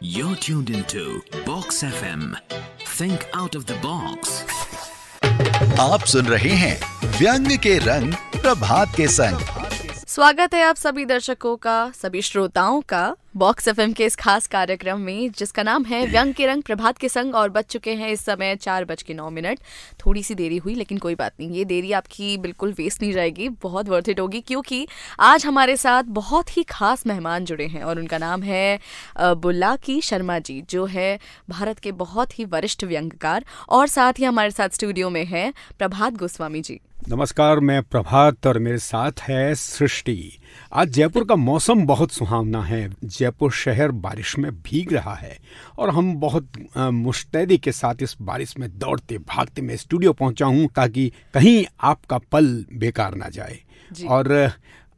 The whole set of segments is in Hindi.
You're tuned into Box FM. Think out of the box. आप सुन रहे हैं व्यंग के रंग प्रभात के संग। स्वागत है आप सभी दर्शकों का, सभी श्रोताओं का बॉक्स एफएम के इस खास कार्यक्रम में जिसका नाम है व्यंग के रंग प्रभात के संग। और बज चुके हैं इस समय 4:09। थोड़ी सी देरी हुई लेकिन कोई बात नहीं, ये देरी आपकी बिल्कुल वेस्ट नहीं जाएगी, बहुत वर्थ इट होगी, क्योंकि आज हमारे साथ बहुत ही खास मेहमान जुड़े हैं और उनका नाम है बुलाकी शर्मा जी, जो है भारत के बहुत ही वरिष्ठ व्यंग्यकार। और साथ ही हमारे साथ स्टूडियो में है प्रभात गोस्वामी जी। नमस्कार, मैं प्रभात और मेरे साथ है सृष्टि। आज जयपुर का मौसम बहुत सुहावना है। जयपुर शहर बारिश में भीग रहा है और हम बहुत मुस्तैदी के साथ इस बारिश में दौड़ते भागते मैं स्टूडियो पहुंचा हूं ताकि कहीं आपका पल बेकार ना जाए। और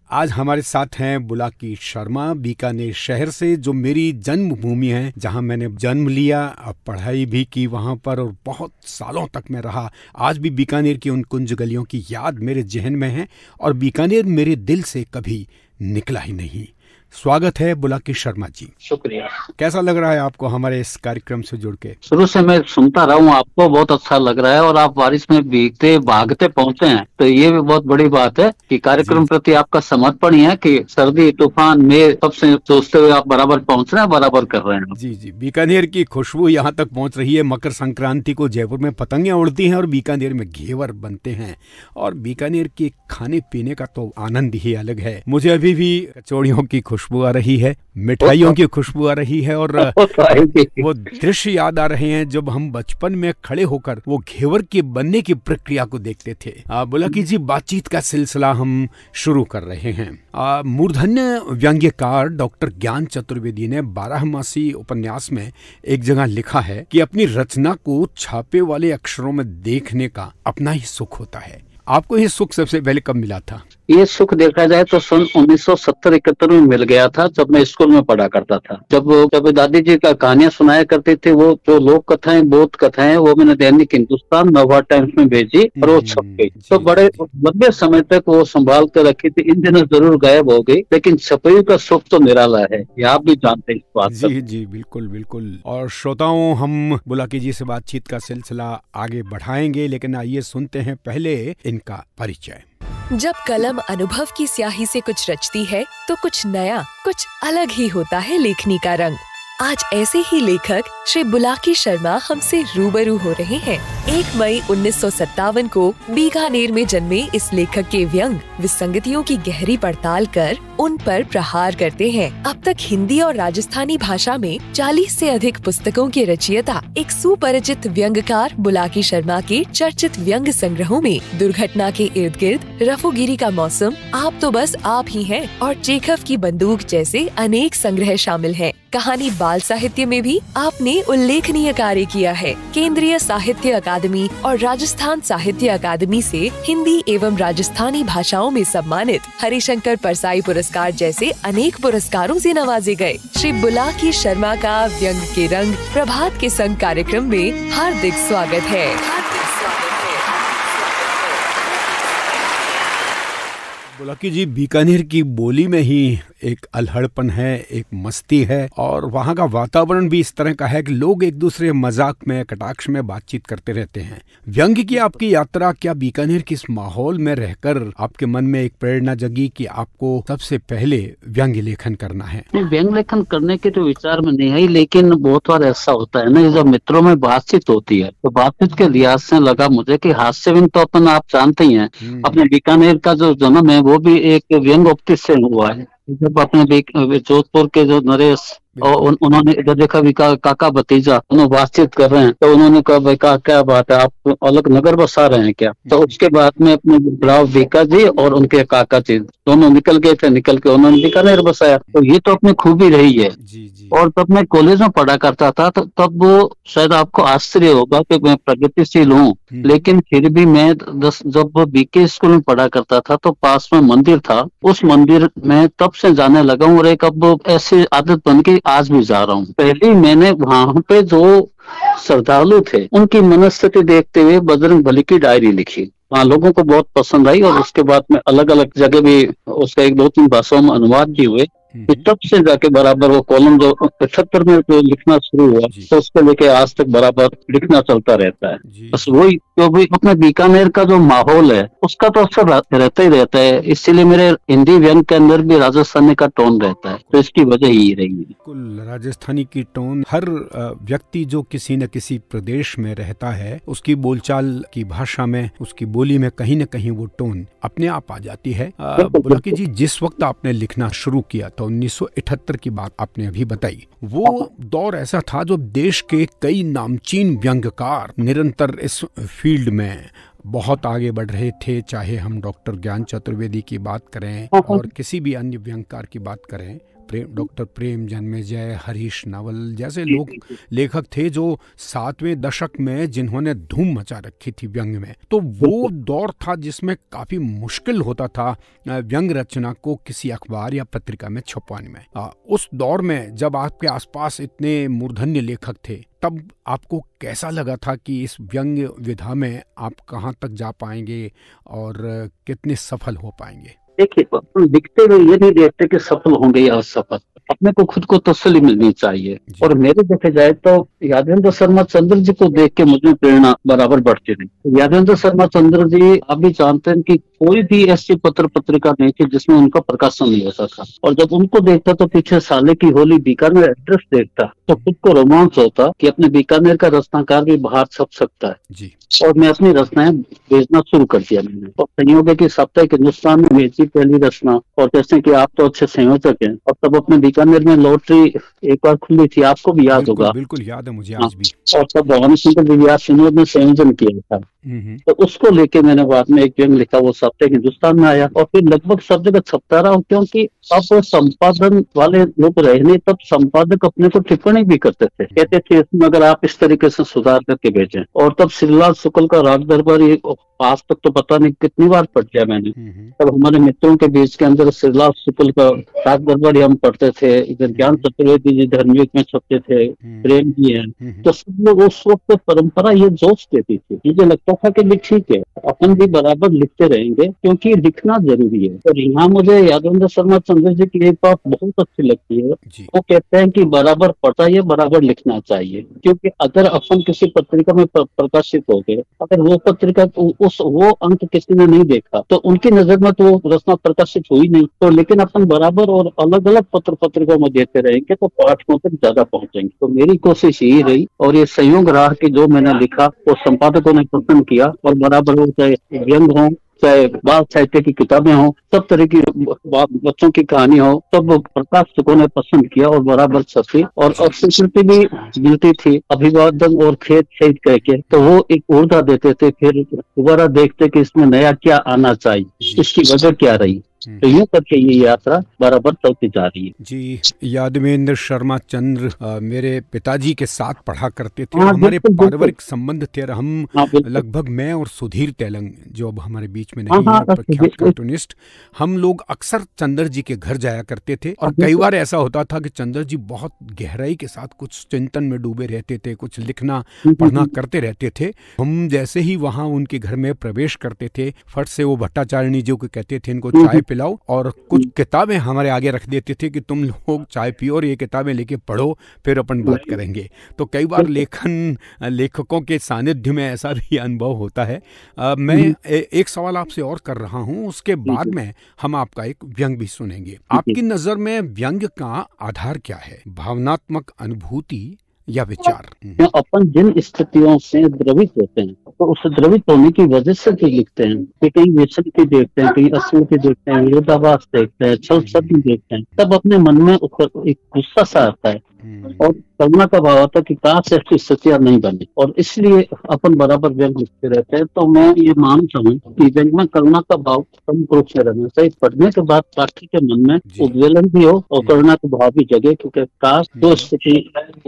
आज हमारे साथ हैं बुलाकी शर्मा, बीकानेर शहर से, जो मेरी जन्मभूमि है, जहां मैंने जन्म लिया, पढ़ाई भी की वहां पर और बहुत सालों तक मैं रहा। आज भी बीकानेर की उन कुंज गलियों की याद मेरे जहन में है और बीकानेर मेरे दिल से कभी निकला ही नहीं। स्वागत है बुलाकी शर्मा जी। शुक्रिया। कैसा लग रहा है आपको हमारे इस कार्यक्रम से जुड़ के? शुरू से मैं सुनता रहा हूँ, आपको बहुत अच्छा लग रहा है और आप बारिश में भीगते भागते पहुंचे हैं, तो ये भी बहुत बड़ी बात है कि कार्यक्रम प्रति आपका समर्पण ही है कि सर्दी तूफान में सबसे सोचते हुए आप बराबर पहुंच रहे हैं, बराबर कर रहे हैं। जी जी, बीकानेर की खुशबू यहाँ तक पहुँच रही है। मकर संक्रांति को जयपुर में पतंगियाँ उड़ती हैं और बीकानेर में घेवर बनते हैं और बीकानेर के खाने पीने का तो आनंद ही अलग है। मुझे अभी भी कचौड़ियों की खुशबू आ रही है, मिठाइयों की खुशबू आ रही है और वो दृश्य याद आ रहे हैं जब हम बचपन में खड़े होकर वो घेवर के बनने की प्रक्रिया को देखते थे। बुलाकी जी, बातचीत का सिलसिला हम शुरू कर रहे हैं। मूर्धन्य व्यंग्यकार डॉक्टर ज्ञान चतुर्वेदी ने 12मासी उपन्यास में एक जगह लिखा है कि अपनी रचना को छापे वाले अक्षरों में देखने का अपना ही सुख होता है। आपको ये सुख सबसे पहले कब मिला था? ये सुख देखा जाए तो सन 1970-71 में मिल गया था, जब मैं स्कूल में पढ़ा करता था। जब दादी जी का कहानियां सुनाया करते थे, वो जो लोक कथाएं बोध कथाएं वो मैंने दैनिक हिंदुस्तान नवभारत टाइम्स में भेजी और वो छप गई। तो बड़े लंबे समय तक वो संभाल कर रखी थी। इन दिनों जरूर गायब हो गई, लेकिन छपई का सुख तो निराला है, ये आप भी जानते हैं इस बात। जी जी, बिल्कुल बिल्कुल। और श्रोताओं, हम बुलाकी जी से बातचीत का सिलसिला आगे बढ़ाएंगे, लेकिन आइए सुनते हैं पहले इनका परिचय। जब कलम अनुभव की स्याही से कुछ रचती है तो कुछ नया, कुछ अलग ही होता है लेखनी का रंग। आज ऐसे ही लेखक श्री बुलाकी शर्मा हमसे रूबरू हो रहे हैं। 1 मई 1957 को बीकानेर में जन्मे इस लेखक के व्यंग विसंगतियों की गहरी पड़ताल कर उन पर प्रहार करते हैं। अब तक हिंदी और राजस्थानी भाषा में 40 से अधिक पुस्तकों के रचयिता, एक सुपरिचित व्यंग्यकार बुलाकी शर्मा के चर्चित व्यंग संग्रहों में दुर्घटना के इर्द गिर्द, रफूगिरी का मौसम, आप तो बस आप ही हैं और चेखव की बंदूक जैसे अनेक संग्रह शामिल हैं। कहानी बाल साहित्य में भी आपने उल्लेखनीय कार्य किया है। केंद्रीय साहित्य अकादमी और राजस्थान साहित्य अकादमी से हिंदी एवं राजस्थानी भाषाओं में सम्मानित हरिशंकर परसाई पुरस्कार जैसे अनेक पुरस्कारों से नवाजे गए। श्री बुलाकी शर्मा का व्यंग के रंग प्रभात के संग कार्यक्रम में हार्दिक स्वागत है। बुलाकी जी, बीकानेर की बोली में ही एक अलहड़पन है, एक मस्ती है और वहाँ का वातावरण भी इस तरह का है कि लोग एक दूसरे मजाक में, कटाक्ष में बातचीत करते रहते हैं। व्यंग्य की आपकी यात्रा क्या बीकानेर के इस माहौल में रहकर आपके मन में एक प्रेरणा जगी कि आपको सबसे पहले व्यंग्य लेखन करना है? व्यंग्य लेखन करने के तो विचार में नहीं है, लेकिन बहुत बार ऐसा होता है ना, जब मित्रों में बातचीत होती है तो बातचीत के लिहाज से लगा मुझे कि हास्यविन तो अपन आप जानते ही हैं, अपने बीकानेर का जो जन्म है वो भी एक व्यंग उक्ति से हुआ है। जब अपने जोधपुर के जो नरेश और उन्होंने इधर देखा भी काका भतीजा उन्होंने बातचीत कर रहे हैं, तो उन्होंने कहा भाई क्या बात है, आप अलग नगर बसा रहे हैं क्या? तो उसके बाद में अपने ब्राव बीका जी और उनके काका जी दोनों निकल गए थे, निकल के उन्होंने बीकानेर बसाया। तो ये तो अपनी खूबी रही है। और तब मैं कॉलेज में पढ़ा करता था, तो तब वो शायद आपको आश्चर्य होगा कि मैं प्रगतिशील हूँ, लेकिन फिर भी मैं जब बीके स्कूल में पढ़ा करता था तो पास में मंदिर था, उस मंदिर में तब से जाने लगा हूँ और एक अब ऐसी आदत बन गई, आज भी जा रहा हूँ। पहले मैंने वहां पे जो श्रद्धालु थे उनकी मनस्थिति देखते हुए बजरंग बली की डायरी लिखी। हाँ, लोगों को बहुत पसंद आई और उसके बाद में अलग अलग जगह भी उसका 1-2-3 भाषाओं में अनुवाद भी हुए। कि तब से जाके बराबर वो कॉलम जो 75 में जो लिखना शुरू हुआ तो उसको लेके आज तक बराबर लिखना चलता रहता है। बस वही जो भी अपने बीकानेर का जो माहौल है उसका तो अक्सर रहता ही रहता है, इसीलिए मेरे हिंदी व्यंग के अंदर भी राजस्थानी का टोन रहता है, तो इसकी वजह यही रही है। बिल्कुल राजस्थानी की टोन, हर व्यक्ति जो किसी न किसी प्रदेश में रहता है उसकी बोलचाल की भाषा में, उसकी बोली में कहीं न कहीं वो टोन अपने आप आ जाती है। बुलाकी जी, जिस वक्त आपने लिखना शुरू किया तो 1978 की बात आपने अभी बताई, वो दौर ऐसा था जो देश के कई नामचीन व्यंग्यकार निरंतर इस फील्ड में बहुत आगे बढ़ रहे थे, चाहे हम डॉक्टर ज्ञान चतुर्वेदी की बात करें और किसी भी अन्य व्यंग्यकार की बात करें, डॉक्टर प्रेम जन्मेजय, हरीश नावल जैसे लोग लेखक थे जो 7वें दशक में जिन्होंने धूम मचा रखी थी व्यंग में। तो वो दौर था जिसमें काफी मुश्किल होता था व्यंग रचना को किसी अखबार या पत्रिका में छपवाने में। उस दौर में जब आपके आसपास इतने मूर्धन्य लेखक थे, तब आपको कैसा लगा था कि इस व्यंग विधा में आप कहाँ तक जा पाएंगे और कितने सफल हो पाएंगे? देखिए, लिखते हुए ये नहीं देखते कि सफल होंगे या असफल, अपने को खुद को तसल्ली मिलनी चाहिए। और मेरे देखे जाए तो यादवेंद्र शर्मा चंद्र जी को देख के मुझे प्रेरणा बराबर बढ़ती रही। यादवेंद्र शर्मा चंद्र जी, आप भी जानते हैं कि कोई भी ऐसी पत्र पत्रिका नहीं थी जिसमें उनका प्रकाशन नहीं होता था, और जब उनको देखता तो पीछे साले की होली बीकानेर एड्रेस देखता तो खुद को रोमांच होता कि अपने बीकानेर का रचनाकार भी बाहर छप सकता है जी। और मैं अपनी रचनाएं भेजना शुरू कर दिया मैंने, और संयोग है कि साप्ताहिक हिंदुस्तान में भेजी पहली रचना। और जैसे कि आप तो अच्छे संयोजक हैं, और तब अपने बीकानेर में लॉटरी एक बार खुली थी, आपको भी याद होगा। बिल्कुल याद है मुझे आज भी। और तब भवानी शंकर विव्यास विनोद ने संयोजन किया था, तो उसको लेके मैंने बाद में एक व्यंग लिखा, वो साप्ताहिक हिंदुस्तान में आया और फिर लगभग सब जगह छपता रहा। क्योंकि अब संपादन वाले लोग रहे नहीं, तब संपादक अपने को टिप्पणी भी करते थे, कहते थे इसमें अगर आप इस तरीके से सुधार करके भेजें। और तब श्रीलाल शुक्ल का राग दरबार आज तक तो पता नहीं कितनी बार पढ़ लिया मैंने। तब हमारे मित्रों के बीच के अंदर श्रीलाल शुक्ल का राग दरबार हम पढ़ते थे, इधर ज्ञान चतुर्वेदी जी धर्मयुग में छपते थे, प्रेम जी हैं, तो सब लोग उस वक्त परंपरा ये जोश देती थी। मुझे लगता था कि भी ठीक है, अपन भी बराबर लिखते रहेंगे क्योंकि लिखना जरूरी है। और यहाँ मुझे यादवेंद्र शर्मा चंद्र जी की एक बात बहुत अच्छी लगती है, वो कहते हैं कि बराबर पढ़ना, बराबर लिखना चाहिए। क्योंकि अगर अपन किसी पत्रिका में प्रकाशित हो गए, अगर वो पत्रिका वो अंक किसी ने नहीं देखा तो उनकी नजर में तो रचना प्रकाशित हुई नहीं। तो लेकिन अपन बराबर और अलग अलग पत्र पत्रिकाओं में देते रहेंगे तो पाठकों तक ज्यादा पहुंचेंगे। तो मेरी कोशिश यही रही, और ये संयोग रहा कि जो मैंने लिखा वो संपादकों ने पसंद किया, और बराबर हो चाहे व्यंग हो, चाहे बाल साहित्य की किताबें हो, सब तरह की बच्चों की कहानी हो, सब प्रकाशकों ने पसंद किया और बराबर छपी। और स्वीकृति भी मिलती थी, अभिवादन और खेत सहित कह के, तो वो एक ऊर्जा देते थे। फिर दोबारा देखते कि इसमें नया क्या आना चाहिए, इसकी वजह क्या रही। तो यूं करके ये यात्रा बराबर चलती जा रही है जी। यादवेंद्र शर्मा चंद्र मेरे पिताजी के साथ पढ़ा करते थे, हमारे पारिवारिक संबंध थे। हम लगभग मैं और सुधीर तेलंग जो अब हमारे बीच में नहीं है, प्रख्यात कार्टूनिस्ट, हम लोग अक्सर चंद्र जी के घर जाया करते थे। और कई बार ऐसा होता था कि चंद्र जी बहुत गहराई के साथ कुछ चिंतन में डूबे रहते थे, कुछ लिखना पढ़ना करते रहते थे। हम जैसे ही वहाँ उनके घर में प्रवेश करते थे, फट से वो भट्टाचार्य जी को कहते थे इनको चाय पिलाओ, और कुछ किताबें हमारे आगे रख देते थे कि तुम लोग चाय पियो और ये किताबें लेके पढ़ो, फिर अपन बात करेंगे। तो कई बार लेखकों के सानिध्य में ऐसा भी अनुभव होता है। मैं एक सवाल आपसे और कर रहा हूँ, उसके बाद में हम आपका एक व्यंग भी सुनेंगे। आपकी नजर में व्यंग का आधार क्या है? भावनात्मक अनुभूति या विचार? अपन जिन स्थितियों से द्रवित होते हैं तो उस द्रवित होने की वजह से भी लिखते हैं कि कहीं व्यसन की देखते हैं, कहीं असुर की देखते हैं, विरोधाभास देखते हैं, छल छद्म देखते हैं, तब अपने मन में ऊपर एक गुस्सा सा आता है और करुणा का भाव आता है कि काश ऐसी स्थितियां नहीं बनी। और इसलिए अपन बराबर व्यंग लिखते रहते हैं। तो मैं ये मानता हूँ कि व्यंग में करुणा का भाव प्रमुख रूप से रहना चाहिए। पढ़ने के बाद पाठक के मन में उद्वेलन भी हो और करुणा का भाव भी जगे, क्योंकि काश जो स्थिति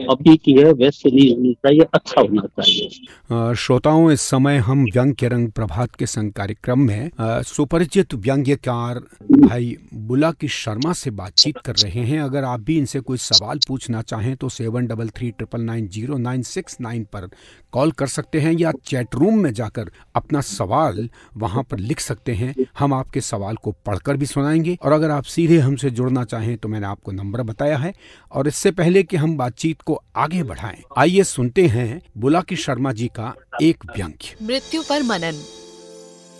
अभी की है वैसे नहीं होनी चाहिए, अच्छा होना चाहिए। श्रोताओं, इस समय हम व्यंग के रंग प्रभात के संग कार्यक्रम में सुपरिचित व्यंग्यकार भाई बुलाकी शर्मा से बातचीत कर रहे हैं। अगर आप भी इनसे कोई सवाल पूछना चाहें तो 73399096 पर कॉल कर सकते हैं या चैट रूम में जाकर अपना सवाल वहां पर लिख सकते हैं। हम आपके सवाल को पढ़कर भी सुनाएंगे। और अगर आप सीधे हमसे जुड़ना चाहें तो मैंने आपको नंबर बताया है। और इससे पहले कि हम बातचीत को आगे बढ़ाएं, आइए सुनते हैं बुलाकी शर्मा जी का एक व्यंग्य। मृत्यु पर मनन।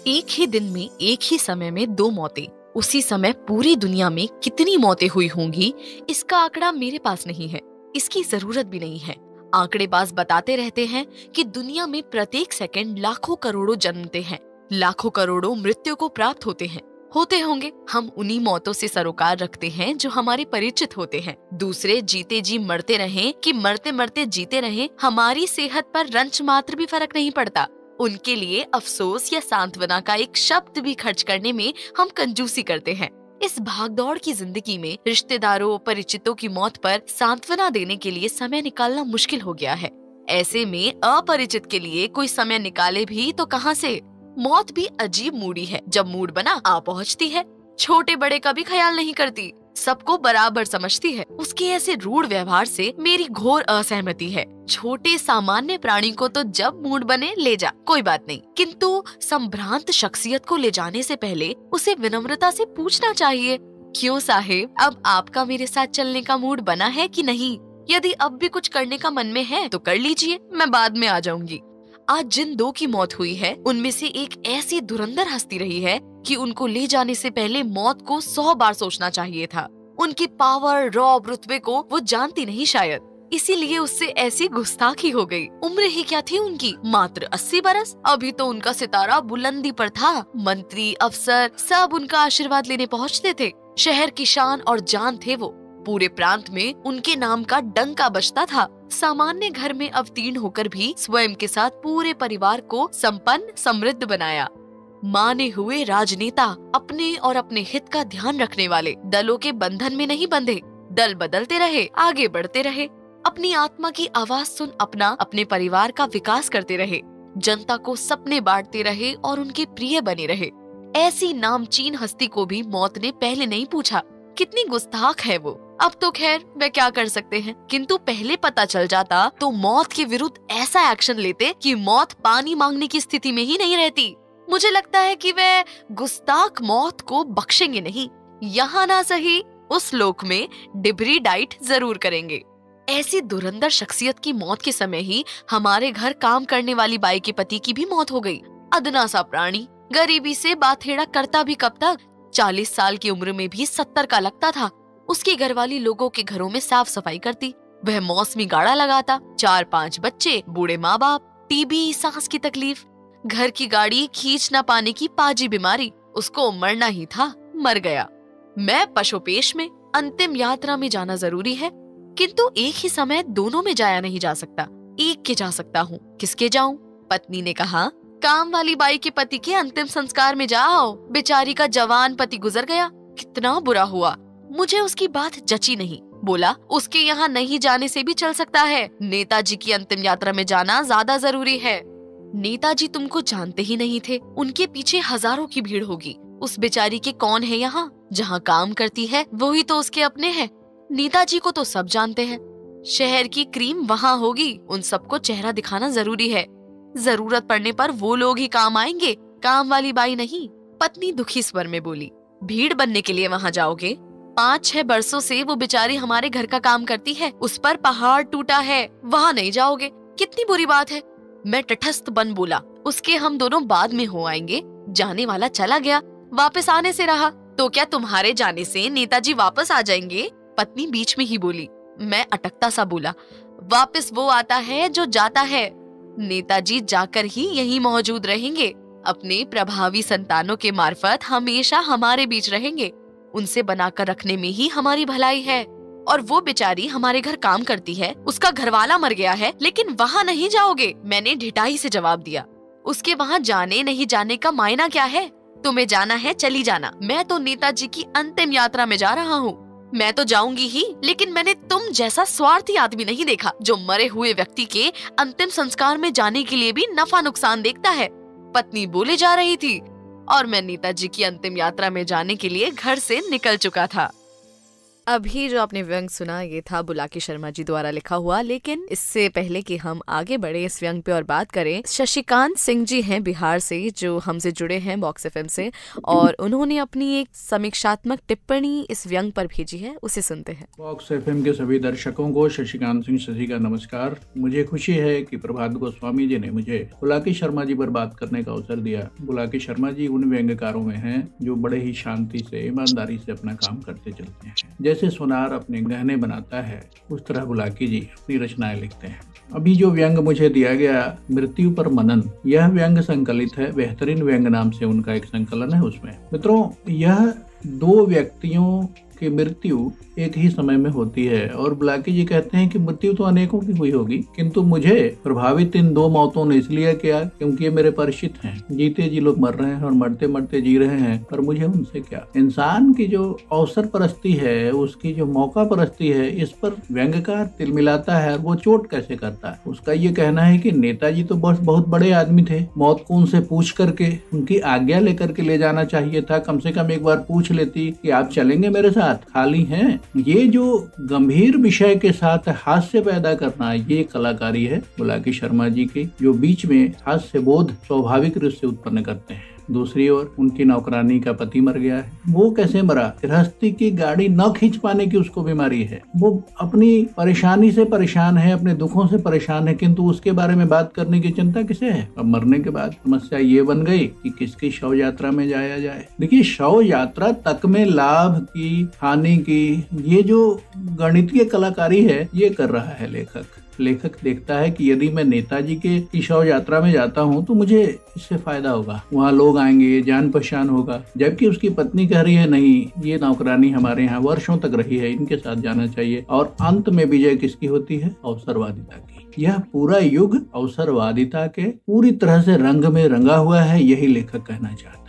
एक ही दिन में एक ही समय में 2 मौतें, उसी समय पूरी दुनिया में कितनी मौतें हुई होंगी इसका आंकड़ा मेरे पास नहीं है, इसकी जरूरत भी नहीं है। आंकड़ेबाज बताते रहते हैं कि दुनिया में प्रत्येक सेकंड लाखों करोड़ों जन्मते हैं, लाखों करोड़ों मृत्यु को प्राप्त होते हैं। होते होंगे, हम उन्हीं मौतों से सरोकार रखते हैं जो हमारे परिचित होते हैं। दूसरे जीते जी मरते रहें कि मरते मरते जीते रहें, हमारी सेहत पर रंच मात्र भी फर्क नहीं पड़ता। उनके लिए अफसोस या सांत्वना का एक शब्द भी खर्च करने में हम कंजूसी करते हैं। इस भागदौड़ की जिंदगी में रिश्तेदारों परिचितों की मौत पर सांत्वना देने के लिए समय निकालना मुश्किल हो गया है। ऐसे में अपरिचित के लिए कोई समय निकाले भी तो कहाँ से। मौत भी अजीब मूडी है, जब मूड बना आ पहुँचती है। छोटे बड़े का भी ख्याल नहीं करती, सबको बराबर समझती है। उसके ऐसे रूढ़ व्यवहार से मेरी घोर असहमति है। छोटे सामान्य प्राणी को तो जब मूड बने ले जा, कोई बात नहीं, किंतु संभ्रांत शख्सियत को ले जाने से पहले उसे विनम्रता से पूछना चाहिए, क्यों साहेब, अब आपका मेरे साथ चलने का मूड बना है कि नहीं? यदि अब भी कुछ करने का मन में है तो कर लीजिए, मैं बाद में आ जाऊंगी। आज जिन 2 की मौत हुई है उनमें से एक ऐसी धुरंधर हस्ती रही है कि उनको ले जाने से पहले मौत को 100 बार सोचना चाहिए था। उनकी पावर रौब रुतबे को वो जानती नहीं शायद, इसीलिए उससे ऐसी गुस्ताखी हो गई। उम्र ही क्या थी उनकी, मात्र 80 बरस। अभी तो उनका सितारा बुलंदी पर था। मंत्री अफसर सब उनका आशीर्वाद लेने पहुँचते थे। शहर की शान और जान थे वो। पूरे प्रांत में उनके नाम का डंका बजता था। सामान्य घर में अवतीर्ण होकर भी स्वयं के साथ पूरे परिवार को संपन्न समृद्ध बनाया। माने हुए राजनेता, अपने और अपने हित का ध्यान रखने वाले, दलों के बंधन में नहीं बंधे। दल बदलते रहे, आगे बढ़ते रहे, अपनी आत्मा की आवाज सुन अपने परिवार का विकास करते रहे, जनता को सपने बांटते रहे और उनके प्रिय बने रहे। ऐसी नामचीन हस्ती को भी मौत ने पहले नहीं पूछा, कितनी गुस्ताख है वो। अब तो खैर वे क्या कर सकते हैं, किंतु पहले पता चल जाता तो मौत के विरुद्ध ऐसा एक्शन लेते कि मौत पानी मांगने की स्थिति में ही नहीं रहती। मुझे लगता है कि वे गुस्ताख मौत को बख्शेंगे नहीं, यहाँ ना सही उस लोक में डिबरी डाइट जरूर करेंगे। ऐसी धुरंधर शख्सियत की मौत के समय ही हमारे घर काम करने वाली बाई के पति की भी मौत हो गई। अदना सा प्राणी, गरीबी से बाथेड़ा करता भी कब तक, 40 साल की उम्र में भी 70 का लगता था। उसकी घरवाली लोगों के घरों में साफ सफाई करती, वह मौसमी गाड़ा लगाता। 4-5 बच्चे, बूढ़े माँ बाप, टीबी, सांस की तकलीफ, घर की गाड़ी खींच न पाने की पाजी बीमारी, उसको मरना ही था, मर गया। मैं पशुपेश में अंतिम यात्रा में जाना जरूरी है, किंतु एक ही समय दोनों में जाया नहीं जा सकता। एक के जा सकता हूँ, किसके जाऊं? पत्नी ने कहा, काम वाली बाई के पति के अंतिम संस्कार में जाओ। बेचारी का जवान पति गुजर गया, कितना बुरा हुआ। मुझे उसकी बात जची नहीं। बोला, उसके यहाँ नहीं जाने से भी चल सकता है, नेताजी की अंतिम यात्रा में जाना ज्यादा जरूरी है। नेताजी तुमको जानते ही नहीं थे, उनके पीछे हजारों की भीड़ होगी। उस बेचारी के कौन है यहाँ? जहाँ काम करती है वही तो उसके अपने हैं। नेताजी को तो सब जानते हैं। शहर की क्रीम वहाँ होगी, उन सबको चेहरा दिखाना जरूरी है। जरूरत पड़ने पर वो लोग ही काम आएंगे, काम वाली बाई नहीं। पत्नी दुखी स्वर में बोली, भीड़ बनने के लिए वहाँ जाओगे? 5-6 बरसों से वो बेचारी हमारे घर का काम करती है, उस पर पहाड़ टूटा है, वहाँ नहीं जाओगे? कितनी बुरी बात है। मैं तटस्थ बन बोला, उसके हम दोनों बाद में हो आएंगे। जाने वाला चला गया, वापस आने से रहा, तो क्या तुम्हारे जाने से नेताजी वापस आ जाएंगे? पत्नी बीच में ही बोली। मैं अटकता सा बोला, वापस वो आता है जो जाता है। नेताजी जाकर ही यहीं मौजूद रहेंगे, अपने प्रभावी संतानों के मार्फत हमेशा हमारे बीच रहेंगे। उनसे बनाकर रखने में ही हमारी भलाई है। और वो बेचारी हमारे घर काम करती है, उसका घरवाला मर गया है, लेकिन वहाँ नहीं जाओगे? मैंने ढिठाई से जवाब दिया। उसके वहाँ जाने नहीं जाने का मायना क्या है? तुम्हें जाना है चली जाना, मैं तो नेताजी की अंतिम यात्रा में जा रहा हूँ। मैं तो जाऊंगी ही, लेकिन मैंने तुम जैसा स्वार्थी आदमी नहीं देखा जो मरे हुए व्यक्ति के अंतिम संस्कार में जाने के लिए भी नफा नुकसान देखता है। पत्नी बोले जा रही थी और मैं नेताजी की अंतिम यात्रा में जाने के लिए घर से निकल चुका था। अभी जो आपने व्यंग सुना ये था बुलाकी शर्मा जी द्वारा लिखा हुआ। लेकिन इससे पहले कि हम आगे बढ़े इस व्यंग पे और बात करें, शशिकांत सिंह जी हैं बिहार से जो हमसे जुड़े हैं बॉक्स एफएम से, और उन्होंने अपनी एक समीक्षात्मक टिप्पणी इस व्यंग पर भेजी है, उसे सुनते हैं। बॉक्स एफएम के सभी दर्शकों को शशिकांत सिंह शशि का नमस्कार। मुझे खुशी है कि प्रभात गोस्वामी जी ने मुझे बुलाकी शर्मा जी पर बात करने का अवसर दिया। बुलाकी शर्मा जी उन व्यंग्यकारों में हैं जो बड़े ही शांति से, ईमानदारी से अपना काम करते चलते हैं। जैसे सोनार अपने गहने बनाता है, उस तरह बुलाकी जी अपनी रचनाएं लिखते हैं। अभी जो व्यंग मुझे दिया गया, मृत्यु पर मनन, यह व्यंग संकलित है बेहतरीन व्यंग नाम से उनका एक संकलन है। उसमें मित्रों, यह दो व्यक्तियों की मृत्यु एक ही समय में होती है और बुलाकी जी कहते हैं कि मृत्यु तो अनेकों की हुई होगी, किंतु मुझे प्रभावित इन दो मौतों ने इसलिए किया क्योंकि ये मेरे परिचित हैं। जीते जी लोग मर रहे हैं और मरते मरते जी रहे हैं, पर मुझे उनसे क्या। इंसान की जो अवसर परस्ती है, उसकी जो मौका परस्ती है, इस पर व्यंग्यकार तिलमिलाता है और वो चोट कैसे करता है। उसका ये कहना है कि नेताजी तो बस बहुत बड़े आदमी थे, मौत को उनसे पूछ करके, उनकी आज्ञा लेकर के ले जाना चाहिए था। कम से कम एक बार पूछ लेती कि आप चलेंगे मेरे साथ, खाली हैं। ये जो गंभीर विषय के साथ हास्य पैदा करना, ये कलाकारी है बुलाकी शर्मा जी की, जो बीच में हास्य बोध स्वाभाविक रूप से उत्पन्न करते हैं। दूसरी ओर उनकी नौकरानी का पति मर गया है। वो कैसे मरा? गृहस्थी की गाड़ी न खींच पाने की उसको बीमारी है। वो अपनी परेशानी से परेशान है, अपने दुखों से परेशान है, किंतु उसके बारे में बात करने की चिंता किसे है? अब मरने के बाद समस्या ये बन गई कि किसकी शव यात्रा में जाया जाए। देखिए, शव यात्रा तक में लाभ की, हानि की, ये जो गणितीय कलाकारी है, ये कर रहा है लेखक। लेखक देखता है कि यदि मैं नेताजी के शव यात्रा में जाता हूँ तो मुझे इससे फायदा होगा, वहाँ लोग आएंगे, जान पहचान होगा। जबकि उसकी पत्नी कह रही है नहीं, ये नौकरानी हमारे यहाँ वर्षों तक रही है, इनके साथ जाना चाहिए। और अंत में विजय किसकी होती है? अवसरवादिता की। यह पूरा युग अवसरवादिता के पूरी तरह से रंग में रंगा हुआ है। यही लेखक कहना चाहता है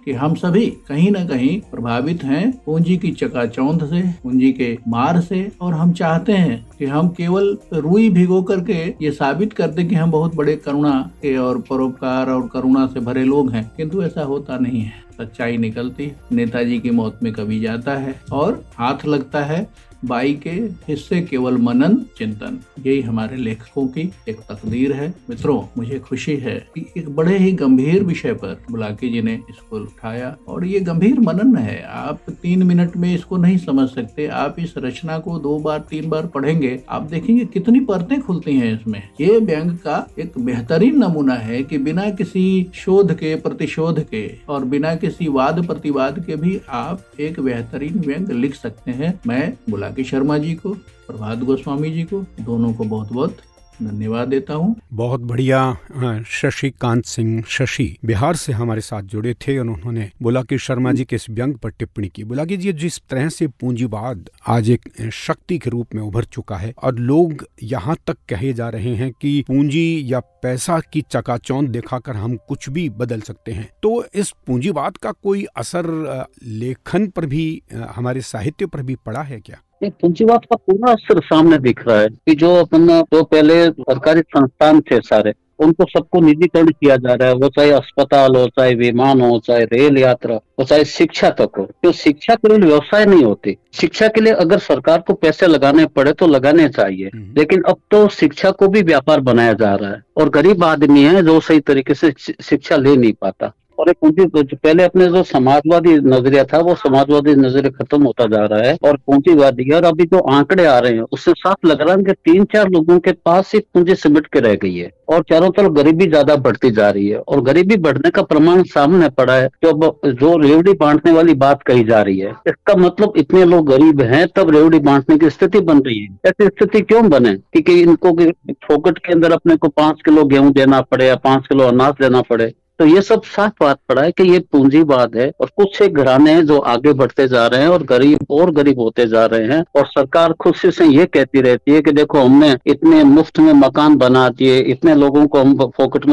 कि हम सभी कहीं न कहीं प्रभावित हैं पूंजी की चकाचौंध से, पूंजी के मार से, और हम चाहते हैं कि हम केवल रुई भिगो करके ये साबित कर दें कि हम बहुत बड़े करुणा के और परोपकार और करुणा से भरे लोग हैं, किंतु ऐसा होता नहीं है। सच्चाई निकलती नेताजी की मौत में कभी जाता है और हाथ लगता है बाई के हिस्से केवल मनन चिंतन। यही हमारे लेखकों की एक तकदीर है। मित्रों, मुझे खुशी है कि एक बड़े ही गंभीर विषय पर बुलाकी जी ने इसको उठाया, और ये गंभीर मनन है। आप 3 मिनट में इसको नहीं समझ सकते। आप इस रचना को 2 बार 3 बार पढ़ेंगे, आप देखेंगे कितनी परतें खुलती हैं इसमें। ये व्यंग का एक बेहतरीन नमूना है कि बिना किसी शोध के, प्रतिशोध के और बिना किसी वाद प्रतिवाद के भी आप एक बेहतरीन व्यंग लिख सकते हैं। मैं बुलाकी शर्मा जी को, प्रभात गोस्वामी जी को, दोनों को बहुत बहुत धन्यवाद देता हूँ। बहुत बढ़िया। शशिकांत सिंह शशि बिहार से हमारे साथ जुड़े थे और उन्होंने बुलाकी शर्मा जी के इस व्यंग पर टिप्पणी की। बुलाकी जी, जिस तरह से पूंजीवाद आज एक शक्ति के रूप में उभर चुका है और लोग यहाँ तक कहे जा रहे हैं कि पूंजी या पैसा की चकाचौंध दिखाकर हम कुछ भी बदल सकते हैं, तो इस पूंजीवाद का कोई असर लेखन पर भी, हमारे साहित्य पर भी पड़ा है क्या? पूंजीवाद का पूरा असर सामने दिख रहा है कि जो पहले सरकारी संस्थान थे सारे, उनको सबको निजीकरण किया जा रहा है। वो चाहे अस्पताल हो, चाहे विमान हो, चाहे रेल यात्रा हो, चाहे शिक्षा तक हो। तो शिक्षा केवल व्यवसाय नहीं होती। शिक्षा के लिए अगर सरकार को पैसे लगाने पड़े तो लगाने चाहिए, लेकिन अब तो शिक्षा को भी व्यापार बनाया जा रहा है और गरीब आदमी है जो सही तरीके से शिक्षा ले नहीं पाता। और पूंजी, पहले अपने जो समाजवादी नजरिया था वो समाजवादी नजरिया खत्म होता जा रहा है और पूंजीवादी। और अभी जो आंकड़े आ रहे हैं उससे साफ लग रहा है कि 3-4 लोगों के पास ही पूंजी सिमट के रह गई है और चारों तरफ गरीबी ज्यादा बढ़ती जा रही है। और गरीबी बढ़ने का प्रमाण सामने पड़ा है। जो रेवड़ी बांटने वाली बात कही जा रही है, इसका मतलब इतने लोग गरीब हैं तब रेवड़ी बांटने की स्थिति बन रही है। ऐसी स्थिति क्यों बने कि इनको फोकट के अंदर अपने को 5 किलो गेहूं देना पड़े या 5 किलो अनाज देना पड़े? तो ये सब साफ बात पड़ा है कि ये पूंजीवाद है और कुछ एक घराने हैं जो आगे बढ़ते जा रहे हैं और गरीब होते जा रहे हैं। और सरकार खुद से ये कहती रहती है कि देखो हमने इतने मुफ्त में मकान बना दिए, इतने लोगों को हम फोकट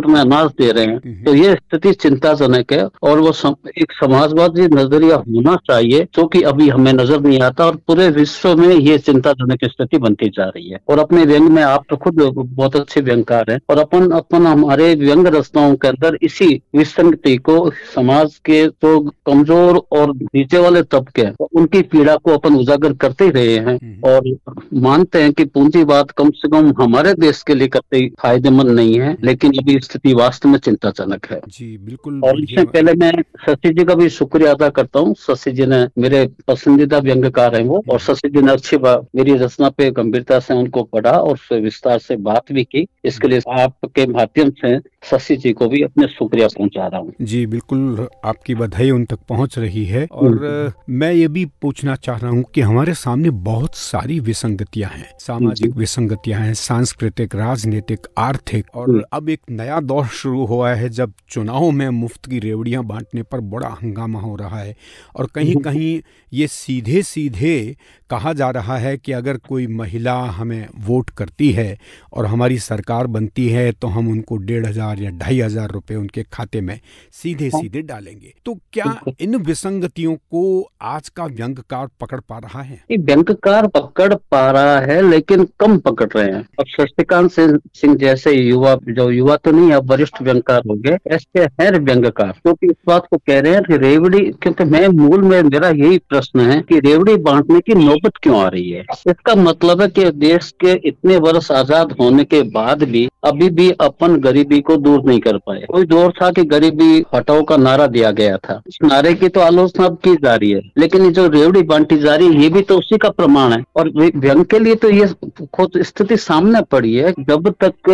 में अनाज दे रहे हैं। तो ये स्थिति चिंताजनक है और वो एक समाजवादी नजरिया होना चाहिए जो कि अभी हमें नजर नहीं आता और पूरे विश्व में ये चिंताजनक स्थिति बनती जा रही है। और अपने व्यंग में आप तो खुद बहुत अच्छे व्यंगकार हैं और अपन हमारे व्यंग रचनाओं के अंदर इसी विसंगति को समाज के जो कमजोर और नीचे वाले तबके हैं उनकी पीड़ा को अपन उजागर करते ही रहे हैं और मानते हैं कि पूंजीवाद कम से कम हमारे देश के लिए कतई फायदेमंद नहीं है, लेकिन अभी स्थिति वास्तव में चिंताजनक है। जी बिल्कुल। और इससे पहले मैं शशि जी का भी शुक्रिया अदा करता हूँ। शशि जी ने मेरे पसंदीदा व्यंग्यकार हैं वो, और शशि जी ने अच्छी बात मेरी रचना पे गंभीरता से उनको पढ़ा और उससे विस्तार से बात भी की। इसके लिए आपके माध्यम से शशि जी को भी अपने शुक्रिया पहुंचा रहा हूँ। जी बिल्कुल, आपकी बधाई उन तक पहुंच रही है। और मैं ये भी पूछना चाह रहा हूँ कि हमारे सामने बहुत सारी विसंगतियां हैं, सामाजिक विसंगतियां हैं, सांस्कृतिक, राजनीतिक, आर्थिक, और अब एक नया दौर शुरू हुआ है जब चुनाव में मुफ्त की रेवड़ियां बांटने पर बड़ा हंगामा हो रहा है। और कहीं कहीं ये सीधे सीधे कहा जा रहा है कि अगर कोई महिला हमें वोट करती है और हमारी सरकार बनती है तो हम उनको 1,500 या 2,500 रुपए उनके खाते में सीधे सीधे डालेंगे। तो क्या इन विसंगतियों को आज का व्यंग्यकार पकड़ पा रहा है? व्यंग्यकार पकड़ पा रहा है, लेकिन कम पकड़ रहे हैं। अब शशिकांत सिंह जैसे युवा, जो युवा तो नहीं अब वरिष्ठ व्यंग्यकार हो गए, ऐसे हैं व्यंग्यकार, क्योंकि इस बात को कह रहे हैं कि रेवड़ी, क्योंकि मैं मूल में मेरा यही प्रश्न है कि रेवड़ी बांटने की नौबत क्यों आ रही है। इसका मतलब है कि देश के इतने वर्ष आजाद होने के बाद भी अभी भी अपन गरीबी को दूर नहीं कर पाए। कोई दौर था कि गरीबी हटाओ का नारा दिया गया था, इस नारे की तो आलोचना अब की जा रही है, लेकिन ये जो रेवड़ी बांटी जा रही है ये भी तो उसी का प्रमाण है। और व्यंग के लिए तो ये खुद स्थिति सामने पड़ी है। जब तक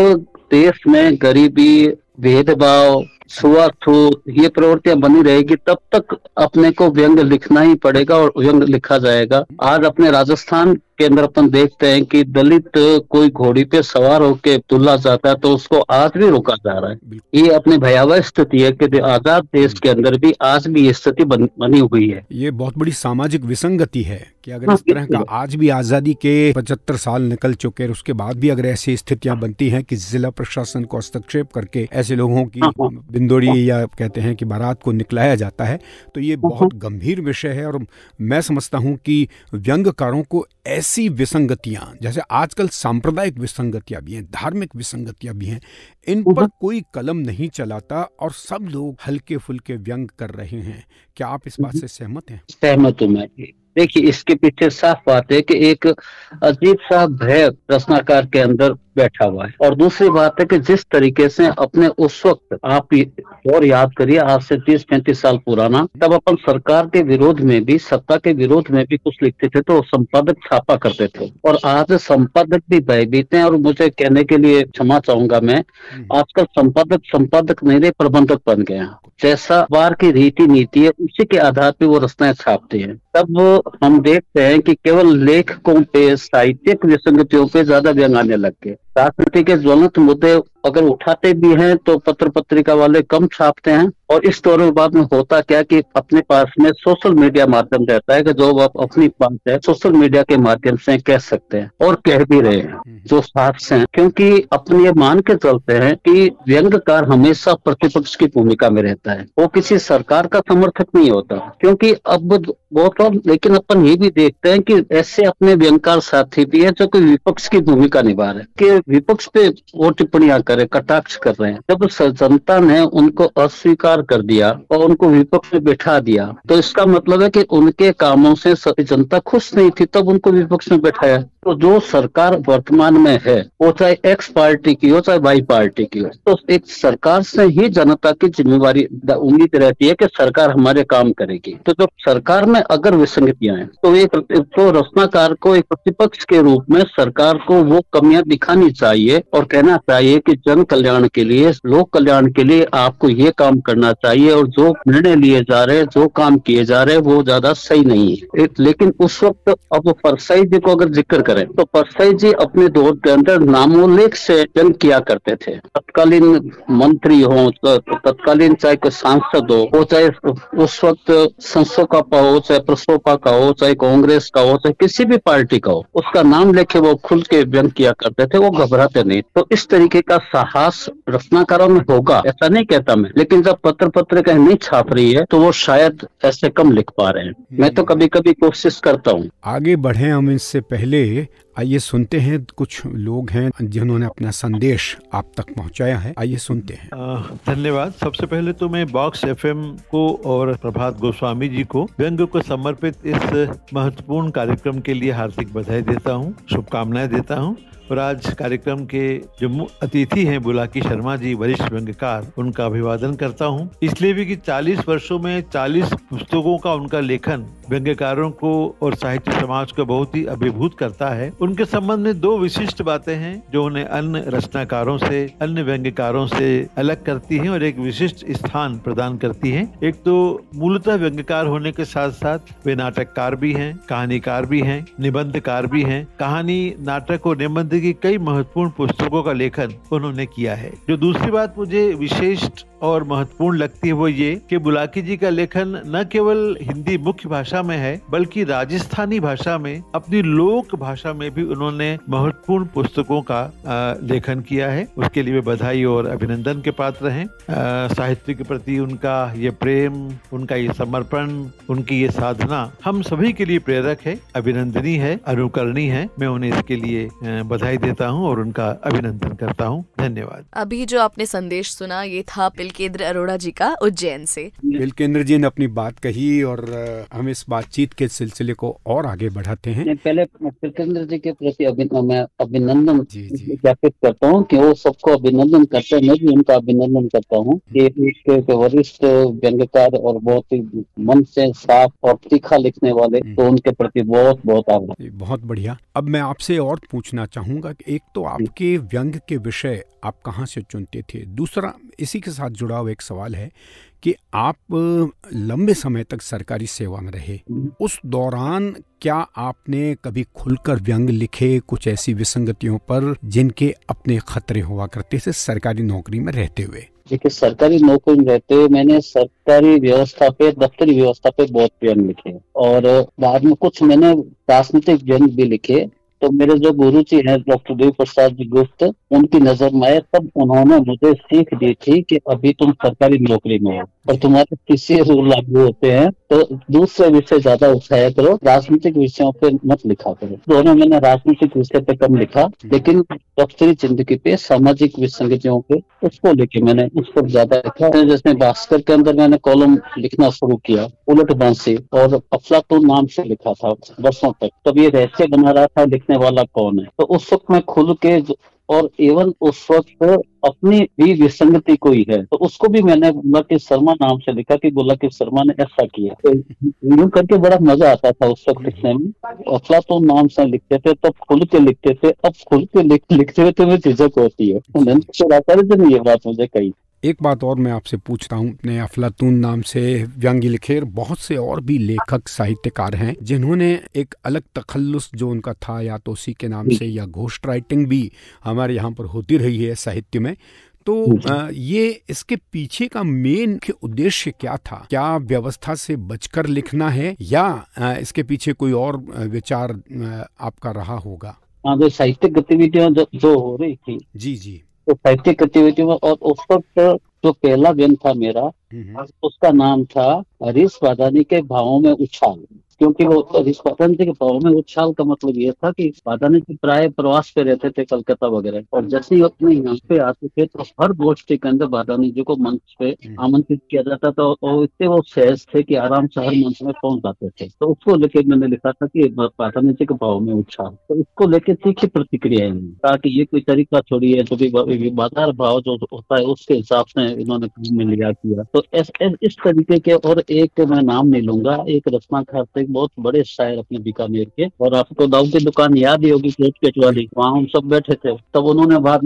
देश में गरीबी, भेदभाव, छुआछूत ये प्रवृत्तियां बनी रहेगी तब तक अपने को व्यंग लिखना ही पड़ेगा और व्यंग लिखा जाएगा। आज अपने राजस्थान के अंदर अपन देखते हैं कि दलित कोई घोड़ी पे सवार होके तुला जाता है तो उसको आज भी रोका जा रहा है। ये अपनी भयावह स्थिति है कि आजाद देश के अंदर भी आज भी ये स्थिति बनी हुई है। ये बहुत बड़ी सामाजिक विसंगति है कि अगर इस तरह का आज भी आजादी के 75 साल निकल चुके हैं, उसके बाद भी अगर ऐसी स्थितियां बनती हैं कि जिला प्रशासन को हस्तक्षेप करके ऐसे लोगों की बिंदोड़ी या कहते हैं कि बारात को निकलाया जाता है, तो ये बहुत गंभीर विषय है। और मैं समझता हूँ कि व्यंग्यकारों को ऐसी विसंगतियां, जैसे आजकल सांप्रदायिक विसंगतियां भी हैं, धार्मिक विसंगतियां भी हैं, इन पर कोई कलम नहीं चलाता और सब लोग हल्के फुल्के व्यंग कर रहे हैं। क्या आप इस बात से सहमत हैं? सहमत हूँ मैं। देखिए, इसके पीछे साफ बात है कि एक अजीब सा भय रचनाकार के अंदर बैठा हुआ है। और दूसरी बात है कि जिस तरीके से अपने उस वक्त, आप और याद करिए आज से 30-35 साल पुराना, तब अपन सरकार के विरोध में भी, सत्ता के विरोध में भी कुछ लिखते थे तो संपादक छापा करते थे। और आज संपादक भी भयभीत हैं। और मुझे कहने के लिए क्षमा चाहूंगा मैं, आजकल संपादक नहीं रहे, प्रबंधक बन गए हैं। जैसा अखबार की रीति नीति है उसी के आधार पर वो रचनाएं छापते हैं। तब हम देखते हैं कि केवल लेखकों पे, साहित्यिक विसंगतियों पे ज्यादा व्यंग आने लग गए। राजनीति के ज्वलंत मुद्दे अगर उठाते भी हैं तो पत्र पत्रिका वाले कम छापते हैं। और इस दौर में बाद में होता क्या कि अपने पास में सोशल मीडिया माध्यम रहता है कि जो आप अपनी बात है सोशल मीडिया के माध्यम से कह सकते हैं और कह भी रहे हैं जो साफ से हैं, क्योंकि अपने मान के चलते हैं कि व्यंग्यकार हमेशा प्रतिपक्ष की भूमिका में रहता है, वो किसी सरकार का समर्थक नहीं होता। क्योंकि अब बहुत, लेकिन अपन ये भी देखते हैं कि ऐसे अपने व्यंग्यकार साथी भी है जो कि विपक्ष की भूमिका निभा रहे हैं, कि विपक्ष पे वो टिप्पणियां करे, कटाक्ष कर रहे हैं। जब जनता ने उनको अस्वीकार कर दिया और उनको विपक्ष में बिठा दिया तो इसका मतलब है कि उनके कामों से जनता खुश नहीं थी, तब उनको विपक्ष में बैठाया। तो जो सरकार वर्तमान में है वो चाहे एक्स पार्टी की हो चाहे वाई पार्टी की हो, तो एक सरकार से ही जनता की जिम्मेवारी, उम्मीद रहती है कि सरकार हमारे काम करेगी। तो जब सरकार में अगर विसंगतियां हैं तो एक तो रचनाकार को एक प्रतिपक्ष के रूप में सरकार को वो कमियां दिखानी चाहिए और कहना चाहिए कि जन कल्याण के लिए, लोक कल्याण के लिए आपको ये काम करना चाहिए और जो निर्णय लिए जा रहे हैं, जो काम किए जा रहे हैं वो ज्यादा सही नहीं है। लेकिन उस वक्त अब परसाई जी को अगर जिक्र करें तो परसाई जी अपने दौर के अंदर नामोल्लेख से जंग किया करते थे। तत्कालीन मंत्री हो, तत्कालीन चाहे कोई सांसद हो, चाहे उस वक्त संसोकापा हो, चाहे प्रसोपा का हो, चाहे कांग्रेस का हो, चाहे किसी भी पार्टी का हो, उसका नाम लेके वो खुल के व्यंग किया करते थे, वो घबराते नहीं। तो इस तरीके का साहस रचनाकारों में होगा ऐसा नहीं कहता मैं, लेकिन जब पत्र पत्रिका नहीं छाप रही है तो वो शायद ऐसे कम लिख पा रहे हैं। मैं तो कभी कभी कोशिश करता हूँ। आगे बढ़े हम, इससे पहले करेंगे। आइए सुनते हैं, कुछ लोग हैं जिन्होंने अपना संदेश आप तक पहुंचाया है, आइए सुनते हैं। धन्यवाद। सबसे पहले तो मैं बॉक्स एफएम को और प्रभात गोस्वामी जी को व्यंग को समर्पित इस महत्वपूर्ण कार्यक्रम के लिए हार्दिक बधाई देता हूँ, शुभकामनाएं देता हूँ। और आज कार्यक्रम के जो अतिथि हैं बुलाकी शर्मा जी, वरिष्ठ व्यंग्यकार, उनका अभिवादन करता हूं। इसलिए भी कि 40 वर्षों में 40 पुस्तकों का उनका लेखन व्यंग्यकारों को और साहित्य समाज को बहुत ही अभिभूत करता है। उनके संबंध में दो विशिष्ट बातें हैं जो उन्हें अन्य रचनाकारों से, अन्य व्यंग्यकारों से अलग करती हैं और एक विशिष्ट स्थान प्रदान करती हैं। एक तो मूलतः व्यंग्यकार होने के साथ साथ वे नाटककार भी हैं, कहानीकार भी हैं, निबंधकार भी हैं। कहानी, नाटक और निबंध की कई महत्वपूर्ण पुस्तकों का लेखन उन्होंने किया है। जो दूसरी बात मुझे विशेष और महत्वपूर्ण लगती है वो ये कि बुलाकी जी का लेखन न केवल हिंदी मुख्य भाषा में है बल्कि राजस्थानी भाषा में, अपनी लोक भाषा में भी उन्होंने महत्वपूर्ण पुस्तकों का लेखन किया है। उसके लिए वे बधाई और अभिनंदन के पात्र हैं। साहित्य के प्रति उनका ये प्रेम, उनका ये समर्पण, उनकी ये साधना हम सभी के लिए प्रेरक है, अभिनंदनीय है, अनुकरणीय है। मैं उन्हें इसके लिए बधाई देता हूँ और उनका अभिनंदन करता हूँ। धन्यवाद। अभी जो आपने संदेश सुना ये था पिलकेंद्र अरोड़ा जी का, उज्जैन से। पिलकेंद्र जी ने अपनी बात कही और हम इस बातचीत के सिलसिले को और आगे बढ़ाते हैं। पहले पिलकेंद्र जी के प्रति मैं अभिनंदन ज्ञापित करता हूँ कि वो सबको अभिनंदन करते हैं। मैं भी उनका अभिनंदन करता हूँ कि एक वरिष्ठ व्यंग्यकार और बहुत ही मन से साफ और तीखा लिखने वाले, तो उनके प्रति बहुत बहुत आभार। बहुत बढ़िया। अब मैं आपसे और पूछना चाहूंगा कि एक तो आपके व्यंग के विषय आप कहाँ से चुनते थे, दूसरा इसी के साथ जुड़ा हुआ एक सवाल है कि आप लंबे समय तक सरकारी सेवा में रहे, उस दौरान क्या आपने कभी खुलकर व्यंग लिखे कुछ ऐसी विसंगतियों पर जिनके अपने खतरे हुआ करते थे सरकारी नौकरी में रहते हुए? देखिए, सरकारी नौकरी में रहते हुए मैंने सरकारी व्यवस्था पे, दफ्तरी व्यवस्था पे बहुत व्यंग लिखे और बाद में कुछ मैंने राजनीतिक व्यंग भी लिखे। तो मेरे जो गुरु जी हैं डॉक्टर देव प्रसाद जी गुप्त, उनकी नजर में आए तब उन्होंने मुझे सीख दी थी कि अभी तुम सरकारी नौकरी में हो और तुम्हारे किसी रूल लागू होते हैं तो दूसरे विषय ज्यादा उठाया करो, राजनीतिक विषयों पे मत लिखा करो। दोनों मैंने राजनीतिक विषय पे कम लिखा, लेकिन दफ्तरी जिंदगी पे, सामाजिक विसंगतियों पे, उसको लेके मैंने उस पर ज्यादा लिखा। जैसे भास्कर के अंदर मैंने कॉलम लिखना शुरू किया, उलट बांसी और अफलातून नाम से लिखा था वर्षों तक। तब ये रहस्य बना रहा था लिखने वाला कौन है। तो उस वक्त मैं खुल के और एवं उस वक्त अपनी भी विसंगति कोई है तो उसको भी मैंने बुलाकी शर्मा नाम से लिखा कि बुलाकी शर्मा ने ऐसा किया। तो यूं करके बड़ा मजा आता था उस वक्त लिखने में। अफलातून नाम से लिखते थे तब खुल के लिखते थे, अब खुल के लिखते हुए तो झिझक होती है। मैंने ये बात मुझे कही। एक बात और मैं आपसे पूछता हूँ, अपने अफलातून नाम से व्यंग्य लिखे बहुत से और भी लेखक साहित्यकार हैं जिन्होंने एक अलग तखल्लुस जो उनका था, या तो उसी के नाम से या घोस्ट राइटिंग भी हमारे यहाँ पर होती रही है साहित्य में। तो ये इसके पीछे का मेन उद्देश्य क्या था? क्या व्यवस्था से बचकर लिखना है या इसके पीछे कोई और विचार आपका रहा होगा? हाँ, जो साहित्यिक गतिविधियां जो हो रही थी, जी जी, तो साहित्यिक गतिविधियों में, और उस वक्त जो पहला व्यंग था मेरा, उसका नाम था हरीश वादानी के भावों में उछाल। क्योंकि वो हरीश वादानी के भावों में उछाल का मतलब ये था कि वादानी जी प्राय प्रवास पे रहते थे कलकत्ता वगैरह, और जैसे ही अपने यहाँ पे आते थे तो हर गोष्ठी के अंदर वादानी जी को मंच पे आमंत्रित किया जाता था और इससे वो सहज थे कि आराम से हर मंच में पहुंच जाते थे। तो उसको लेके मैंने लिखा था कि वादानी जी के भाव में उछाल। तो इसको लेके तीखी प्रतिक्रिया कहा कि ये कोई तरीका थोड़ी है, जो भी बाजार भाव जो होता है उसके हिसाब से इन्होंने काम में लिया किया। तो इस तरीके के, और एक मैं नाम नहीं लूंगा, एक रचनाकार थे बहुत बड़े शायर अपने बीकानेर के, और आपको दाऊ की दुकान याद ही होगी पेट वाली, वहाँ हम सब बैठे थे। तब उन्होंने बाद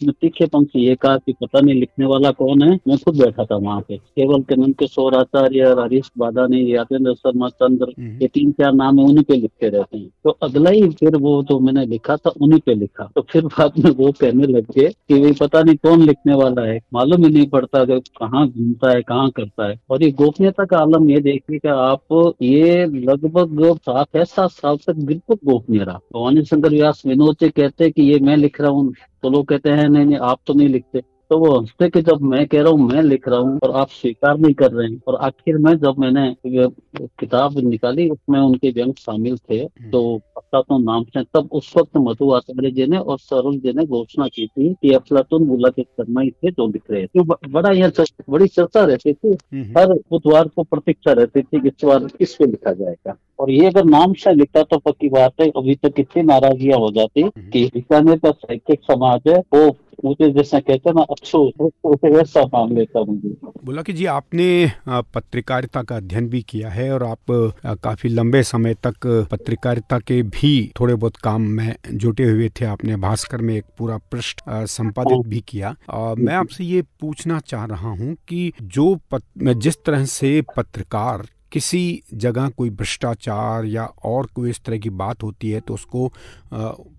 में तीखे पंक्ति ये कहा कि पता नहीं लिखने वाला कौन है। मैं खुद बैठा था वहाँ पे, केवल के नंद किशोर आचार्य, हरीश वादानी, यादेंद्र शर्मा चंद्र, ये 3-4 नाम है, उन्हीं पे लिखते रहते हैं। तो अगला ही फिर वो जो मैंने लिखा था उन्हीं पे लिखा। तो फिर बाद में वो कहने लगे कि भाई पता नहीं कौन लिखने वाला है, मालूम ही नहीं पड़ता कहाँ घूमता है, कहाँ करता है। और ये गोपनीयता का आलम ये देखिए कि आप ये लगभग 7 साल तक बिल्कुल गोपनीय रहा। भवानी शंकर व्यास विनोद जी कहते हैं कि ये मैं लिख रहा हूँ, तो लोग कहते हैं नहीं आप तो नहीं लिखते। तो वो हंसते कि जब मैं कह रहा हूँ मैं लिख रहा हूँ और आप स्वीकार नहीं कर रहे हैं। और आखिर में जब मैंने ये किताब निकाली उसमें उनके व्यंग शामिल थे, तो अफलातून नाम से, तब उस वक्त मधु आचार्य जी ने और सरोज जी ने घोषणा की थी कि अफलातून बुलाकी शर्मा ही थे जो लिख रहे थे। बड़ा यहाँ बड़ी चर्चा रहती थी, हर बुधवार को प्रतीक्षा रहती थी कि इस बार किस पे लिखा जाएगा। और ये अगर नाम से लिखता तो पक्की बात है अभी तक कितनी नाराजगियां हो जाती कि बीकानेर का साहित्यिक समाज है वो मुझे जैसा कहते हैं ना अच्छे वैसा मान लेता मुझे। बुलाकी जी, आपने पत्रकारिता का अध्ययन भी किया है और आप काफी लंबे समय तक पत्रकारिता के भी थोड़े बहुत काम में जुटे हुए थे। आपने भास्कर में एक पूरा पृष्ठ संपादित भी किया। मैं आपसे ये पूछना चाह रहा हूँ कि जिस तरह से पत्रकार किसी जगह कोई भ्रष्टाचार या और कोई इस तरह की बात होती है तो उसको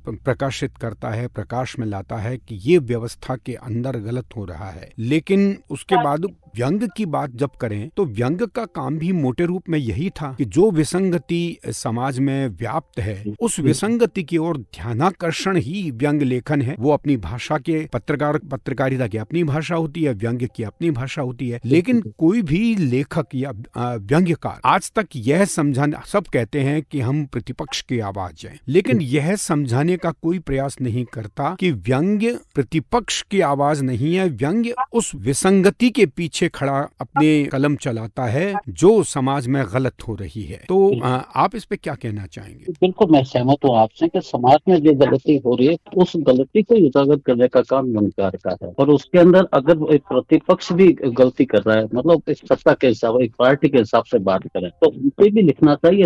प्रकाशित करता है, प्रकाश में लाता है कि ये व्यवस्था के अंदर गलत हो रहा है, लेकिन उसके बाद व्यंग की बात जब करें तो व्यंग का काम भी मोटे रूप में यही था कि जो विसंगति समाज में व्याप्त है उस विसंगति की ओर ध्यानाकर्षण ही व्यंग लेखन है। वो अपनी भाषा के पत्रकारिता की अपनी भाषा होती है, व्यंग की अपनी भाषा होती है, लेकिन कोई भी लेखक या व्यंग्यकार आज तक यह समझाने, सब कहते हैं कि हम प्रतिपक्ष की आवाज हैं, लेकिन यह समझाने का कोई प्रयास नहीं करता कि व्यंग्य प्रतिपक्ष की आवाज नहीं है, व्यंग्य उस विसंगति के पीछे खड़ा अपने कलम चलाता है जो समाज में गलत हो रही है। तो आप इस पे क्या कहना चाहेंगे? बिल्कुल मैं सहमत हूँ आपसे कि समाज में जो गलती हो रही है उस गलती को उजागर करने का काम व्यंग्यकार का है। और उसके अंदर अगर एक प्रतिपक्ष भी गलती कर रहा है, मतलब एक सत्ता के हिसाब, एक पार्टी के हिसाब से बात करें तो उनसे भी लिखना चाहिए,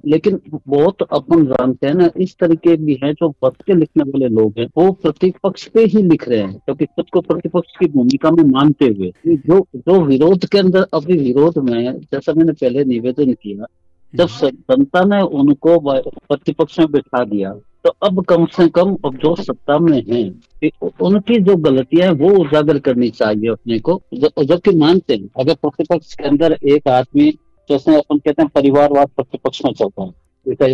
लेकिन बहुत अपन जानते हैं ना इस तरीके भी है जो पद के लिखने वाले लोग हैं वो प्रतिपक्ष पे ही लिख रहे हैं क्योंकि खुद को प्रतिपक्ष की भूमिका में मानते हुए जो विरोध के अंदर अभी विरोध में, जैसा मैंने पहले निवेदन किया, जब जनता ने उनको प्रतिपक्ष में बिठा दिया तो अब कम से कम अब जो सत्ता में हैं उनकी जो गलतियां हैं वो उजागर करनी चाहिए अपने को, जबकि मानते हैं अगर प्रतिपक्ष के अंदर एक आदमी, जैसे अपन कहते हैं परिवारवाद प्रतिपक्ष में चलता है,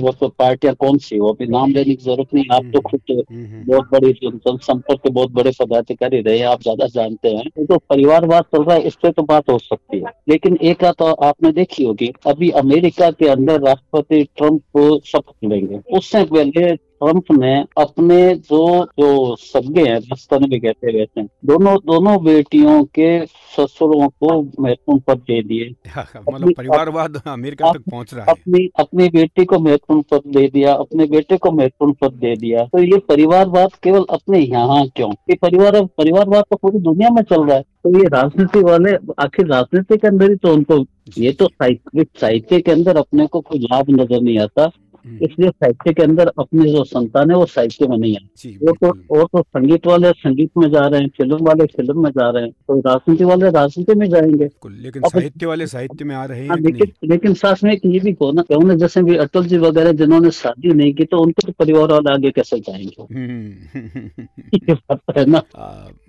वो तो पार्टियां कौन सी हो, अभी नाम लेने की जरूरत नहीं, आप तो खुद बहुत बड़ी जनसंपर्क के बहुत बड़े पदाधिकारी रहे, आप ज्यादा जानते हैं। तो परिवारवाद चल रहा है, इससे तो बात हो सकती है, लेकिन एक बात तो आपने देखी होगी, अभी अमेरिका के अंदर राष्ट्रपति ट्रंप शपथ लेंगे, उससे पहले ट्रंप ने अपने जो सगे हैं, बस्तन भी कहते रहते हैं, दोनों बेटियों के ससुरों को महत्वपूर्ण पद दे दिए। मतलब परिवारवाद अमेरिका तक पहुंच रहा है। अपनी बेटी को महत्वपूर्ण पद दे दिया, अपने बेटे को महत्वपूर्ण पद दे दिया। तो ये परिवारवाद केवल अपने यहाँ क्यों? ये परिवारवाद तो पूरी दुनिया में चल रहा है। तो ये राजनीति वाले आखिर राजनीति के अंदर ही तो उनको, ये तो साहित्य के अंदर अपने को कोई लाभ नजर नहीं आता, इसलिए साहित्य के अंदर अपनी जो संतान है वो साहित्य में नहीं है। वो तो संगीत वाले संगीत में जा रहे हैं, फिल्म वाले फिल्म में जा रहे हैं, तो राजनीति वाले राजनीति में जाएंगे, लेकिन साहित्य वाले साहित्य में आ रहे हैं। लेकिन साथ में ये भी कहना, उन्होंने जैसे भी अटल जी वगैरह जिन्होंने शादी नहीं की तो उनको तो परिवार वाले आगे कैसे जाएंगे? है ना।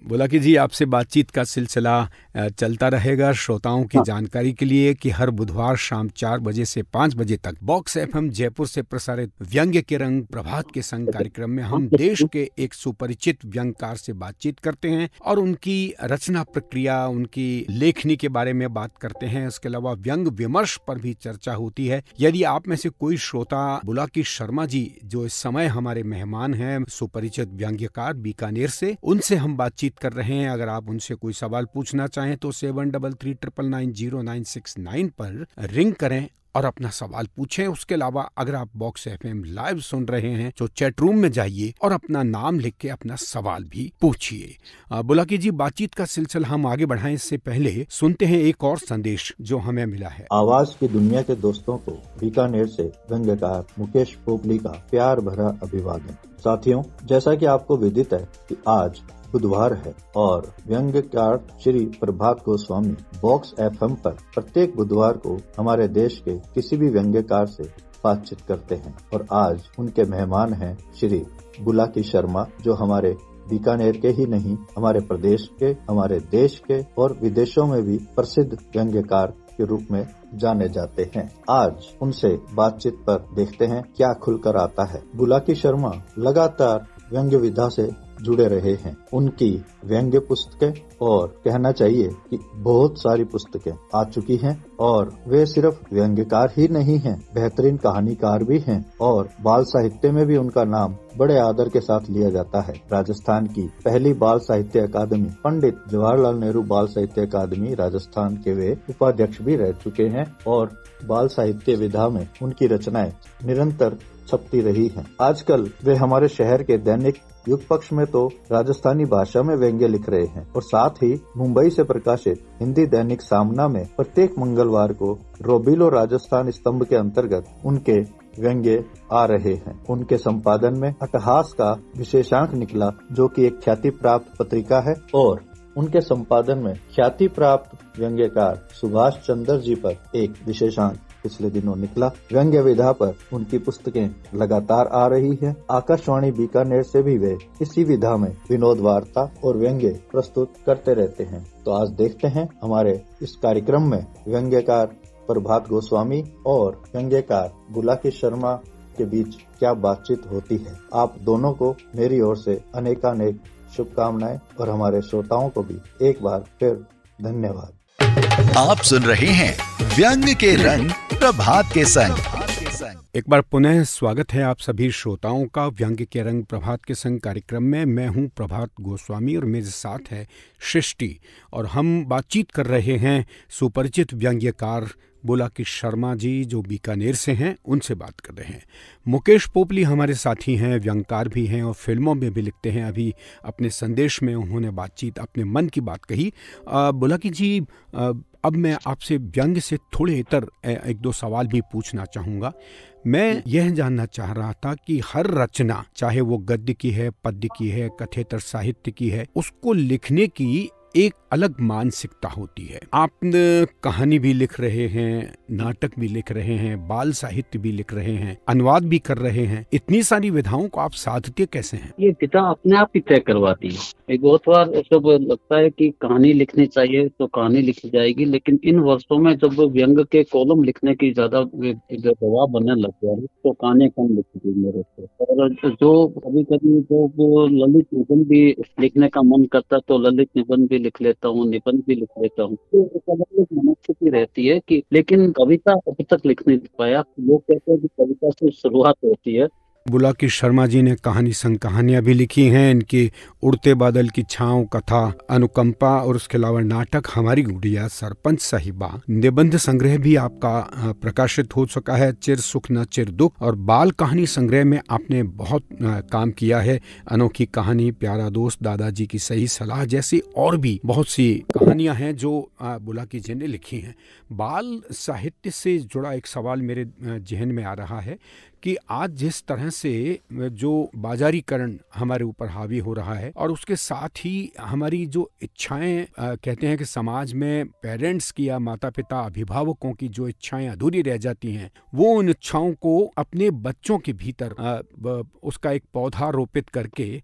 बुलाकी जी, आपसे बातचीत का सिलसिला चलता रहेगा। श्रोताओं की जानकारी के लिए कि हर बुधवार शाम 4 बजे से 5 बजे तक बॉक्स एफएम जयपुर से प्रसारित व्यंग्य के रंग प्रभात के संग कार्यक्रम में हम देश के एक सुपरिचित व्यंग्यकार से बातचीत करते हैं और उनकी रचना प्रक्रिया, उनकी लेखनी के बारे में बात करते हैं। इसके अलावा व्यंग्य विमर्श पर भी चर्चा होती है। यदि आप में से कोई श्रोता बुलाकी शर्मा जी, जो इस समय हमारे मेहमान हैं, सुपरिचित व्यंग्यकार बीकानेर से, उनसे हम बातचीत कर रहे हैं, अगर आप उनसे कोई सवाल पूछना चाहें तो 7339990969 पर रिंग करें और अपना सवाल पूछें। उसके अलावा अगर आप बॉक्स एफएम लाइव सुन रहे हैं तो चैट रूम में जाइए और अपना नाम लिख के अपना सवाल भी पूछिए। बुलाकी जी, बातचीत का सिलसिला हम आगे बढ़ाएं इससे पहले सुनते हैं एक और संदेश जो हमें मिला है। आवाज की दुनिया के दोस्तों को बीकानेर से व्यंग्यकार मुकेश पोपली का प्यार भरा अभिवादन। साथियों, जैसा कि आपको विदित है कि आज बुधवार है और व्यंग्यकार श्री प्रभात गोस्वामी बॉक्स एफएम पर प्रत्येक बुधवार को हमारे देश के किसी भी व्यंग्यकार से बातचीत करते हैं और आज उनके मेहमान हैं श्री बुलाकी शर्मा, जो हमारे बीकानेर के ही नहीं, हमारे प्रदेश के, हमारे देश के और विदेशों में भी प्रसिद्ध व्यंग्यकार के रूप में जाने जाते हैं। आज उनसे बातचीत पर देखते हैं क्या खुलकर आता है। बुलाकी शर्मा लगातार व्यंग्य विधा से जुड़े रहे हैं। उनकी व्यंग्य पुस्तकें और कहना चाहिए कि बहुत सारी पुस्तकें आ चुकी हैं और वे सिर्फ व्यंग्यकार ही नहीं हैं, बेहतरीन कहानीकार भी हैं और बाल साहित्य में भी उनका नाम बड़े आदर के साथ लिया जाता है। राजस्थान की पहली बाल साहित्य अकादमी पंडित जवाहरलाल नेहरू बाल साहित्य अकादमी राजस्थान के वे उपाध्यक्ष भी रह चुके हैं और बाल साहित्य विधा में उनकी रचनाएं निरंतर छपती रही हैं। आजकल वे हमारे शहर के दैनिक युग पक्ष में तो राजस्थानी भाषा में व्यंग्य लिख रहे हैं और साथ ही मुंबई से प्रकाशित हिंदी दैनिक सामना में प्रत्येक मंगलवार को रोबिलो राजस्थान स्तंभ के अंतर्गत उनके व्यंग्य आ रहे हैं। उनके संपादन में अट्टहास का विशेषांक निकला, जो कि एक ख्याति प्राप्त पत्रिका है और उनके संपादन में ख्याति प्राप्त व्यंग्यकार सुभाष चंद्र जी पर एक विशेषांक पिछले दिनों निकला। व्यंग्य विधा पर उनकी पुस्तकें लगातार आ रही हैं। आकाशवाणी बीकानेर से भी वे इसी विधा में विनोद वार्ता और व्यंग्य प्रस्तुत करते रहते हैं। तो आज देखते हैं हमारे इस कार्यक्रम में व्यंग्यकार प्रभात गोस्वामी और व्यंग्यकार बुलाकी शर्मा के बीच क्या बातचीत होती है। आप दोनों को मेरी ओर से अनेकानेक शुभकामनाएं और हमारे श्रोताओं को भी एक बार फिर धन्यवाद। आप सुन रहे हैं व्यंग्य के रंग प्रभात के संग। एक बार पुनः स्वागत है आप सभी श्रोताओं का व्यंग्य के रंग प्रभात के संग कार्यक्रम में। मैं हूं प्रभात गोस्वामी और मेरे साथ है सृष्टि और हम बातचीत कर रहे हैं सुपरिचित व्यंग्यकार बुलाकी शर्मा जी जो बीकानेर से हैं, उनसे बात कर रहे हैं। मुकेश पोपली हमारे साथी हैं, व्यंग्यकार भी हैं और फिल्मों में भी लिखते हैं। अभी अपने संदेश में उन्होंने बातचीत अपने मन की बात कही। बुलाकी जी, अब मैं आपसे व्यंग्य से थोड़े इतर एक दो सवाल भी पूछना चाहूँगा। मैं यह जानना चाह रहा था कि हर रचना, चाहे वो गद्य की है, पद्य की है, कथेतर साहित्य की है, उसको लिखने की एक अलग मानसिकता होती है। आप कहानी भी लिख रहे हैं, नाटक भी लिख रहे हैं, बाल साहित्य भी लिख रहे हैं, अनुवाद भी कर रहे हैं। इतनी सारी विधाओं को आप साधते कैसे हैं? ये विधा अपने आप ही तय करवाती है। एक बहुत बार जब लगता है कि कहानी लिखनी चाहिए तो कहानी लिखी जाएगी, लेकिन इन वर्षों में जब व्यंग्य के कॉलम लिखने की ज्यादा दबाव बनने लग गया है तो कहानी कम लिखी गई मेरे से। और जो कभी कभी जो ललित निबंध भी लिखने का मन करता तो ललित निबंध भी लिख लेता हूँ, निबंध भी लिख लेता हूँ। तो एक अलग मनस्थिति रहती है कि, लेकिन कविता अब तक लिख नहीं पाया। लोग कहते हैं कि कविता से शुरुआत होती है। बुलाकी शर्मा जी ने कहानी संग कहानियां भी लिखी हैं। इनकी उड़ते बादल की छांव, कथा, अनुकंपा और उसके अलावा नाटक हमारी गुड़िया, सरपंच साहिबा, निबंध संग्रह भी आपका प्रकाशित हो चुका है, चिर सुख न चिर दुख, और बाल कहानी संग्रह में आपने बहुत काम किया है। अनोखी कहानी, प्यारा दोस्त, दादाजी की सही सलाह जैसी और भी बहुत सी कहानियां हैं जो बुलाकी जी ने लिखी हैं। बाल साहित्य से जुड़ा एक सवाल मेरे जहन में आ रहा है कि आज जिस तरह से जो बाजारीकरण हमारे ऊपर हावी हो रहा है और उसके साथ ही हमारी जो इच्छाएं, कहते हैं कि समाज में पेरेंट्स की या माता पिता अभिभावकों की जो इच्छाएं अधूरी रह जाती हैं, वो उन इच्छाओं को अपने बच्चों के भीतर उसका एक पौधा रोपित करके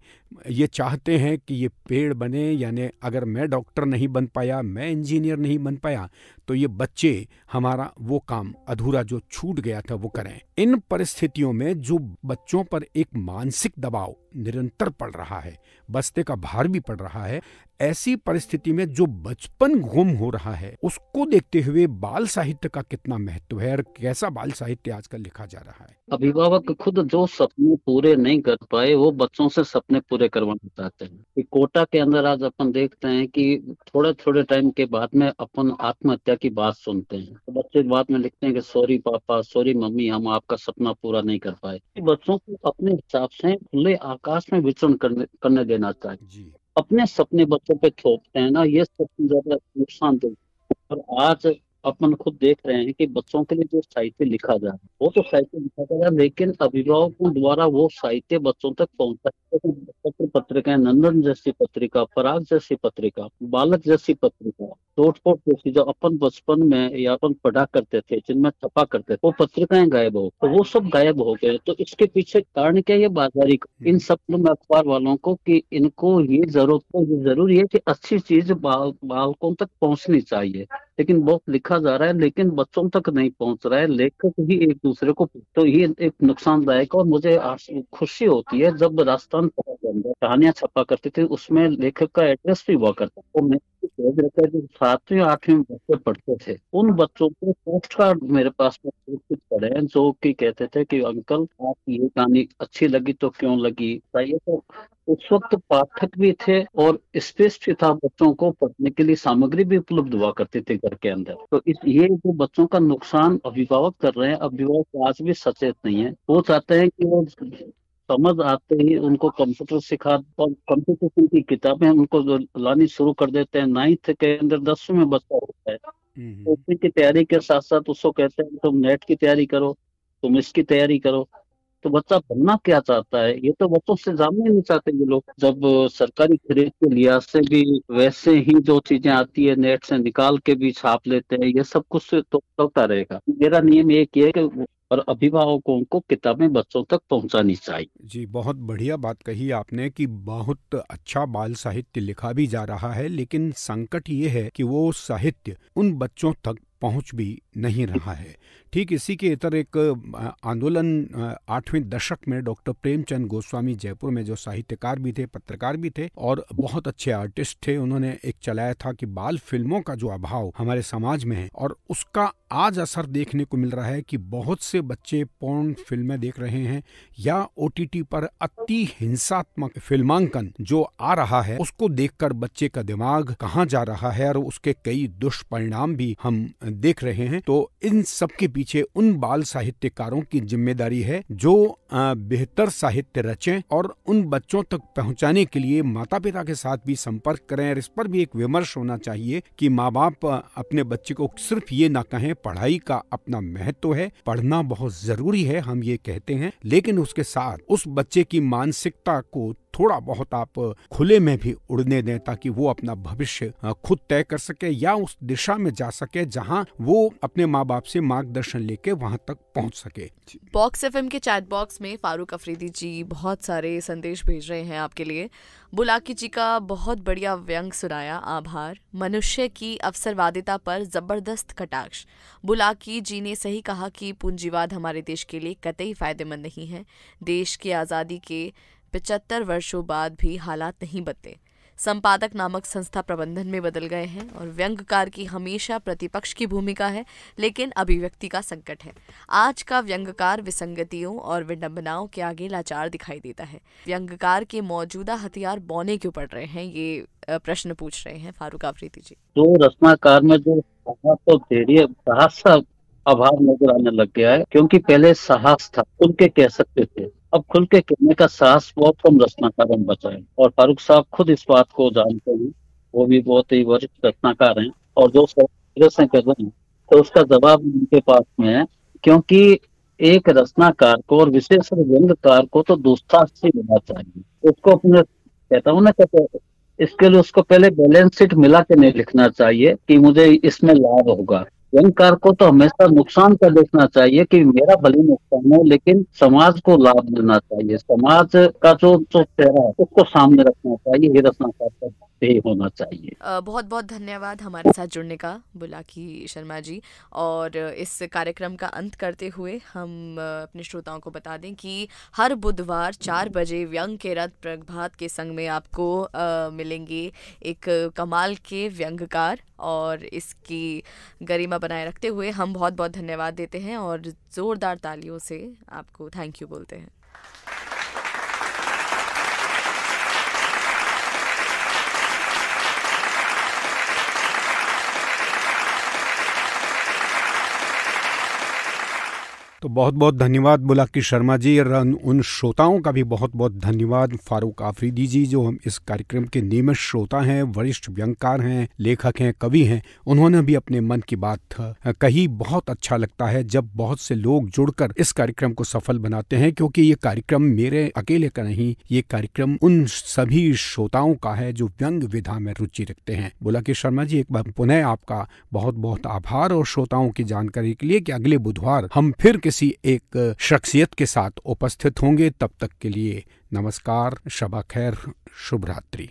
ये चाहते हैं कि ये पेड़ बने। यानी अगर मैं डॉक्टर नहीं बन पाया, मैं इंजीनियर नहीं बन पाया, तो ये बच्चे हमारा वो काम अधूरा जो छूट गया था वो करें। इन परिस्थितियों में जो बच्चों पर एक मानसिक दबाव निरंतर पड़ रहा है, बस्ते का भार भी पड़ रहा है, ऐसी परिस्थिति में जो बचपन गुम हो रहा है, उसको देखते हुए बाल साहित्य का कितना महत्व है और कैसा बाल साहित्य आजकल लिखा जा रहा है? अभिभावक खुद जो सपने पूरे नहीं कर पाए वो बच्चों से सपने पूरे करवाना चाहते हैं। कि कोटा के अंदर आज अपन देखते हैं कि थोड़े थोड़े टाइम के बाद में अपन आत्महत्या की बात सुनते हैं तो बच्चे बाद में लिखते हैं कि सॉरी पापा, सॉरी मम्मी, हम आपका सपना पूरा नहीं कर पाए। बच्चों को अपने हिसाब से खुले आकाश में विचरण करने देना चाहिए। अपने सपने बच्चों पे थोपते हैं ना, ये सबसे ज्यादा नुकसानदेह। और आज अपन खुद देख रहे हैं कि बच्चों के लिए जो साहित्य लिखा जा रहा है वो तो साहित्य लिखा जा रहा है, लेकिन अभिभावकों द्वारा वो साहित्य बच्चों तक पहुंचता है। पत्र पत्रिकाएं, नंदन जैसी पत्रिका, पराग जैसी पत्रिका, बालक जैसी पत्रिका, तोड़फोड़ जैसी जो अपन बचपन में या अपन पढ़ा करते थे, जिनमें छपा करते थे, वो पत्रिकाएं गायब हो, तो वो सब गायब हो गए। तो इसके पीछे कारण क्या है? ये बाजारी इन सब अखबार वालों को कि इनको ये जरूरी है कि अच्छी चीज बालकों तक पहुंचनी चाहिए, लेकिन बहुत लिखा जा रहा है लेकिन बच्चों तक नहीं पहुंच रहा है। लेखक ही एक दूसरे को, तो ये एक नुकसानदायक। और मुझे खुशी होती है जब राजस्थान पढ़ा अंदर कहानियां छपा करते थे, उसमें लेखक का एड्रेस भी हुआ करता। तो मैं भेज रखा है, जो 7वीं 8वीं में बच्चे पढ़ते थे, उन बच्चों को पोस्ट कार्ड मेरे पास में कुछ पड़े हैं, जो कि कहते थे कि अंकल आप ये कहानी अच्छी लगी तो क्यों लगी बताइए। तो उस वक्त पाठक भी थे और स्पेस भी था, बच्चों को पढ़ने के लिए सामग्री भी उपलब्ध हुआ करती थी घर के अंदर। तो ये जो बच्चों का नुकसान अभिभावक कर रहे हैं, अभिभावक आज भी सचेत नहीं है। वो चाहते हैं कि वो समझ आते ही उनको कंप्यूटर सिखा, और कंप्यूटर की किताबें उनको जो लानी शुरू कर देते हैं। 9th के अंदर 10वीं में बच्चा होता है, तो उसी की तैयारी के साथ साथ उसको कहते हैं तुम नेट की तैयारी करो, तुम इसकी तैयारी करो। तो बच्चा बनना क्या चाहता है, ये तो बच्चों से जानना ही नहीं चाहते ये लोग। जब सरकारी खरीद के लिहाज से भी वैसे ही जो चीजें आती है नेट से निकाल के भी छाप लेते हैं, ये सब कुछ तो चलता रहेगा। मेरा नियम एक ही है कि और अभिभावकों को किताबें बच्चों तक पहुंचानी चाहिए। जी, बहुत बढ़िया बात कही आपने कि बहुत अच्छा बाल साहित्य लिखा भी जा रहा है, लेकिन संकट ये है कि वो साहित्य उन बच्चों तक पहुंच भी नहीं रहा है। ठीक इसी के इतर एक आंदोलन 8वें दशक में डॉक्टर प्रेमचंद गोस्वामी जयपुर में जो साहित्यकार भी थे, पत्रकार भी थे और बहुत अच्छे आर्टिस्ट थे, उन्होंने एक चलाया था कि बाल फिल्मों का जो अभाव हमारे समाज में है और उसका आज असर देखने को मिल रहा है कि बहुत से बच्चे पोर्न फिल्में देख रहे हैं या OTT पर अति हिंसात्मक फिल्मांकन जो आ रहा है उसको देखकर बच्चे का दिमाग कहाँ जा रहा है और उसके कई दुष्परिणाम भी हम देख रहे हैं। तो इन सब के पीछे उन बाल साहित्यकारों की जिम्मेदारी है जो बेहतर साहित्य रचें और उन बच्चों तक पहुंचाने के लिए माता पिता के साथ भी संपर्क करें। और इस पर भी एक विमर्श होना चाहिए कि माँ बाप अपने बच्चे को सिर्फ ये ना कहें पढ़ाई का अपना महत्व है, पढ़ना बहुत जरूरी है, हम ये कहते हैं, लेकिन उसके साथ उस बच्चे की मानसिकता को थोड़ा बहुत आप खुले में भी उड़ने दें ताकि वो अपना भविष्य खुद तय कर सके या उस दिशा में जा सके जहां वो अपने माँ बाप से मार्गदर्शन लेके वहां तक पहुंच सके। बॉक्स FM के चैट बॉक्स में फारूक अफरीदी जी बहुत सारे संदेश भेज रहे हैं आपके लिए। बुलाकी जी का बहुत बढ़िया व्यंग सुनाया, आभार। मनुष्य की अवसरवादिता पर जबरदस्त कटाक्ष। बुलाकी जी ने सही कहा कि पूंजीवाद हमारे देश के लिए कतई फायदेमंद नहीं है। देश की आज़ादी के 75 वर्षों बाद भी हालात नहीं बदले। संपादक नामक संस्था प्रबंधन में बदल गए हैं और व्यंग्यकार की हमेशा प्रतिपक्ष की भूमिका है, लेकिन अभिव्यक्ति का संकट है। आज का व्यंग्यकार विसंगतियों और विडंबनाओं के आगे लाचार दिखाई देता है। व्यंग्यकार के मौजूदा हथियार बौने क्यों पड़ रहे हैं, ये प्रश्न पूछ रहे हैं फारूक अफरीदी जी। तो रचनाकार में जो साहस का अभाव नजर आने लग गया है, क्योंकि पहले साहस था, खुल के कह सकते थे, अब खुल के कहने का साहस बहुत कम रचनाकारों में बचा है। और फारूक साहब खुद इस बात को जानते हैं, वो भी बहुत ही वरिष्ठ रचनाकार हैं और जो से कर रहे हैं तो उसका जवाब उनके पास में है। क्योंकि एक रचनाकार को और विशेष व्यंग्यकार को तो दुस्साहसी होना चाहिए, उसको अपने कहता हूँ ना, इसके लिए उसको पहले बैलेंस शीट मिला के नहीं लिखना चाहिए कि मुझे इसमें लाभ होगा। व्यंग्यकार को तो हमेशा नुकसान का देखना चाहिए कि मेरा भले नुकसान हो लेकिन समाज को लाभ मिलना चाहिए, समाज का जो चेहरा है उसको सामने रखना चाहिए। ये रचनाकार का होना चाहिए। बहुत बहुत धन्यवाद हमारे साथ जुड़ने का बुलाकी शर्मा जी। और इस कार्यक्रम का अंत करते हुए हम अपने श्रोताओं को बता दें कि हर बुधवार 4 बजे व्यंग के रथ प्रभात के संग में आपको मिलेंगे एक कमाल के व्यंग्यकार, और इसकी गरिमा बनाए रखते हुए हम बहुत बहुत धन्यवाद देते हैं और जोरदार तालियों से आपको थैंक यू बोलते हैं। तो बहुत बहुत धन्यवाद बुलाकी शर्मा जी, और उन श्रोताओं का भी बहुत बहुत धन्यवाद फारूक अफरीदी जी जो हम इस कार्यक्रम के नियमित श्रोता हैं, वरिष्ठ व्यंग्यकार हैं, लेखक हैं, कवि हैं। उन्होंने भी अपने मन की बात कही। बहुत अच्छा लगता है जब बहुत से लोग जुड़कर इस कार्यक्रम को सफल बनाते हैं, क्योंकि ये कार्यक्रम मेरे अकेले का नहीं, ये कार्यक्रम उन सभी श्रोताओं का है जो व्यंग्य विधा में रुचि रखते हैं। बुलाकी शर्मा जी, एक बार पुनः आपका बहुत बहुत आभार और श्रोताओं की जानकारी के लिए कि अगले बुधवार हम फिर किसी एक शख्सियत के साथ उपस्थित होंगे। तब तक के लिए नमस्कार, शबा खैर, शुभ रात्रि।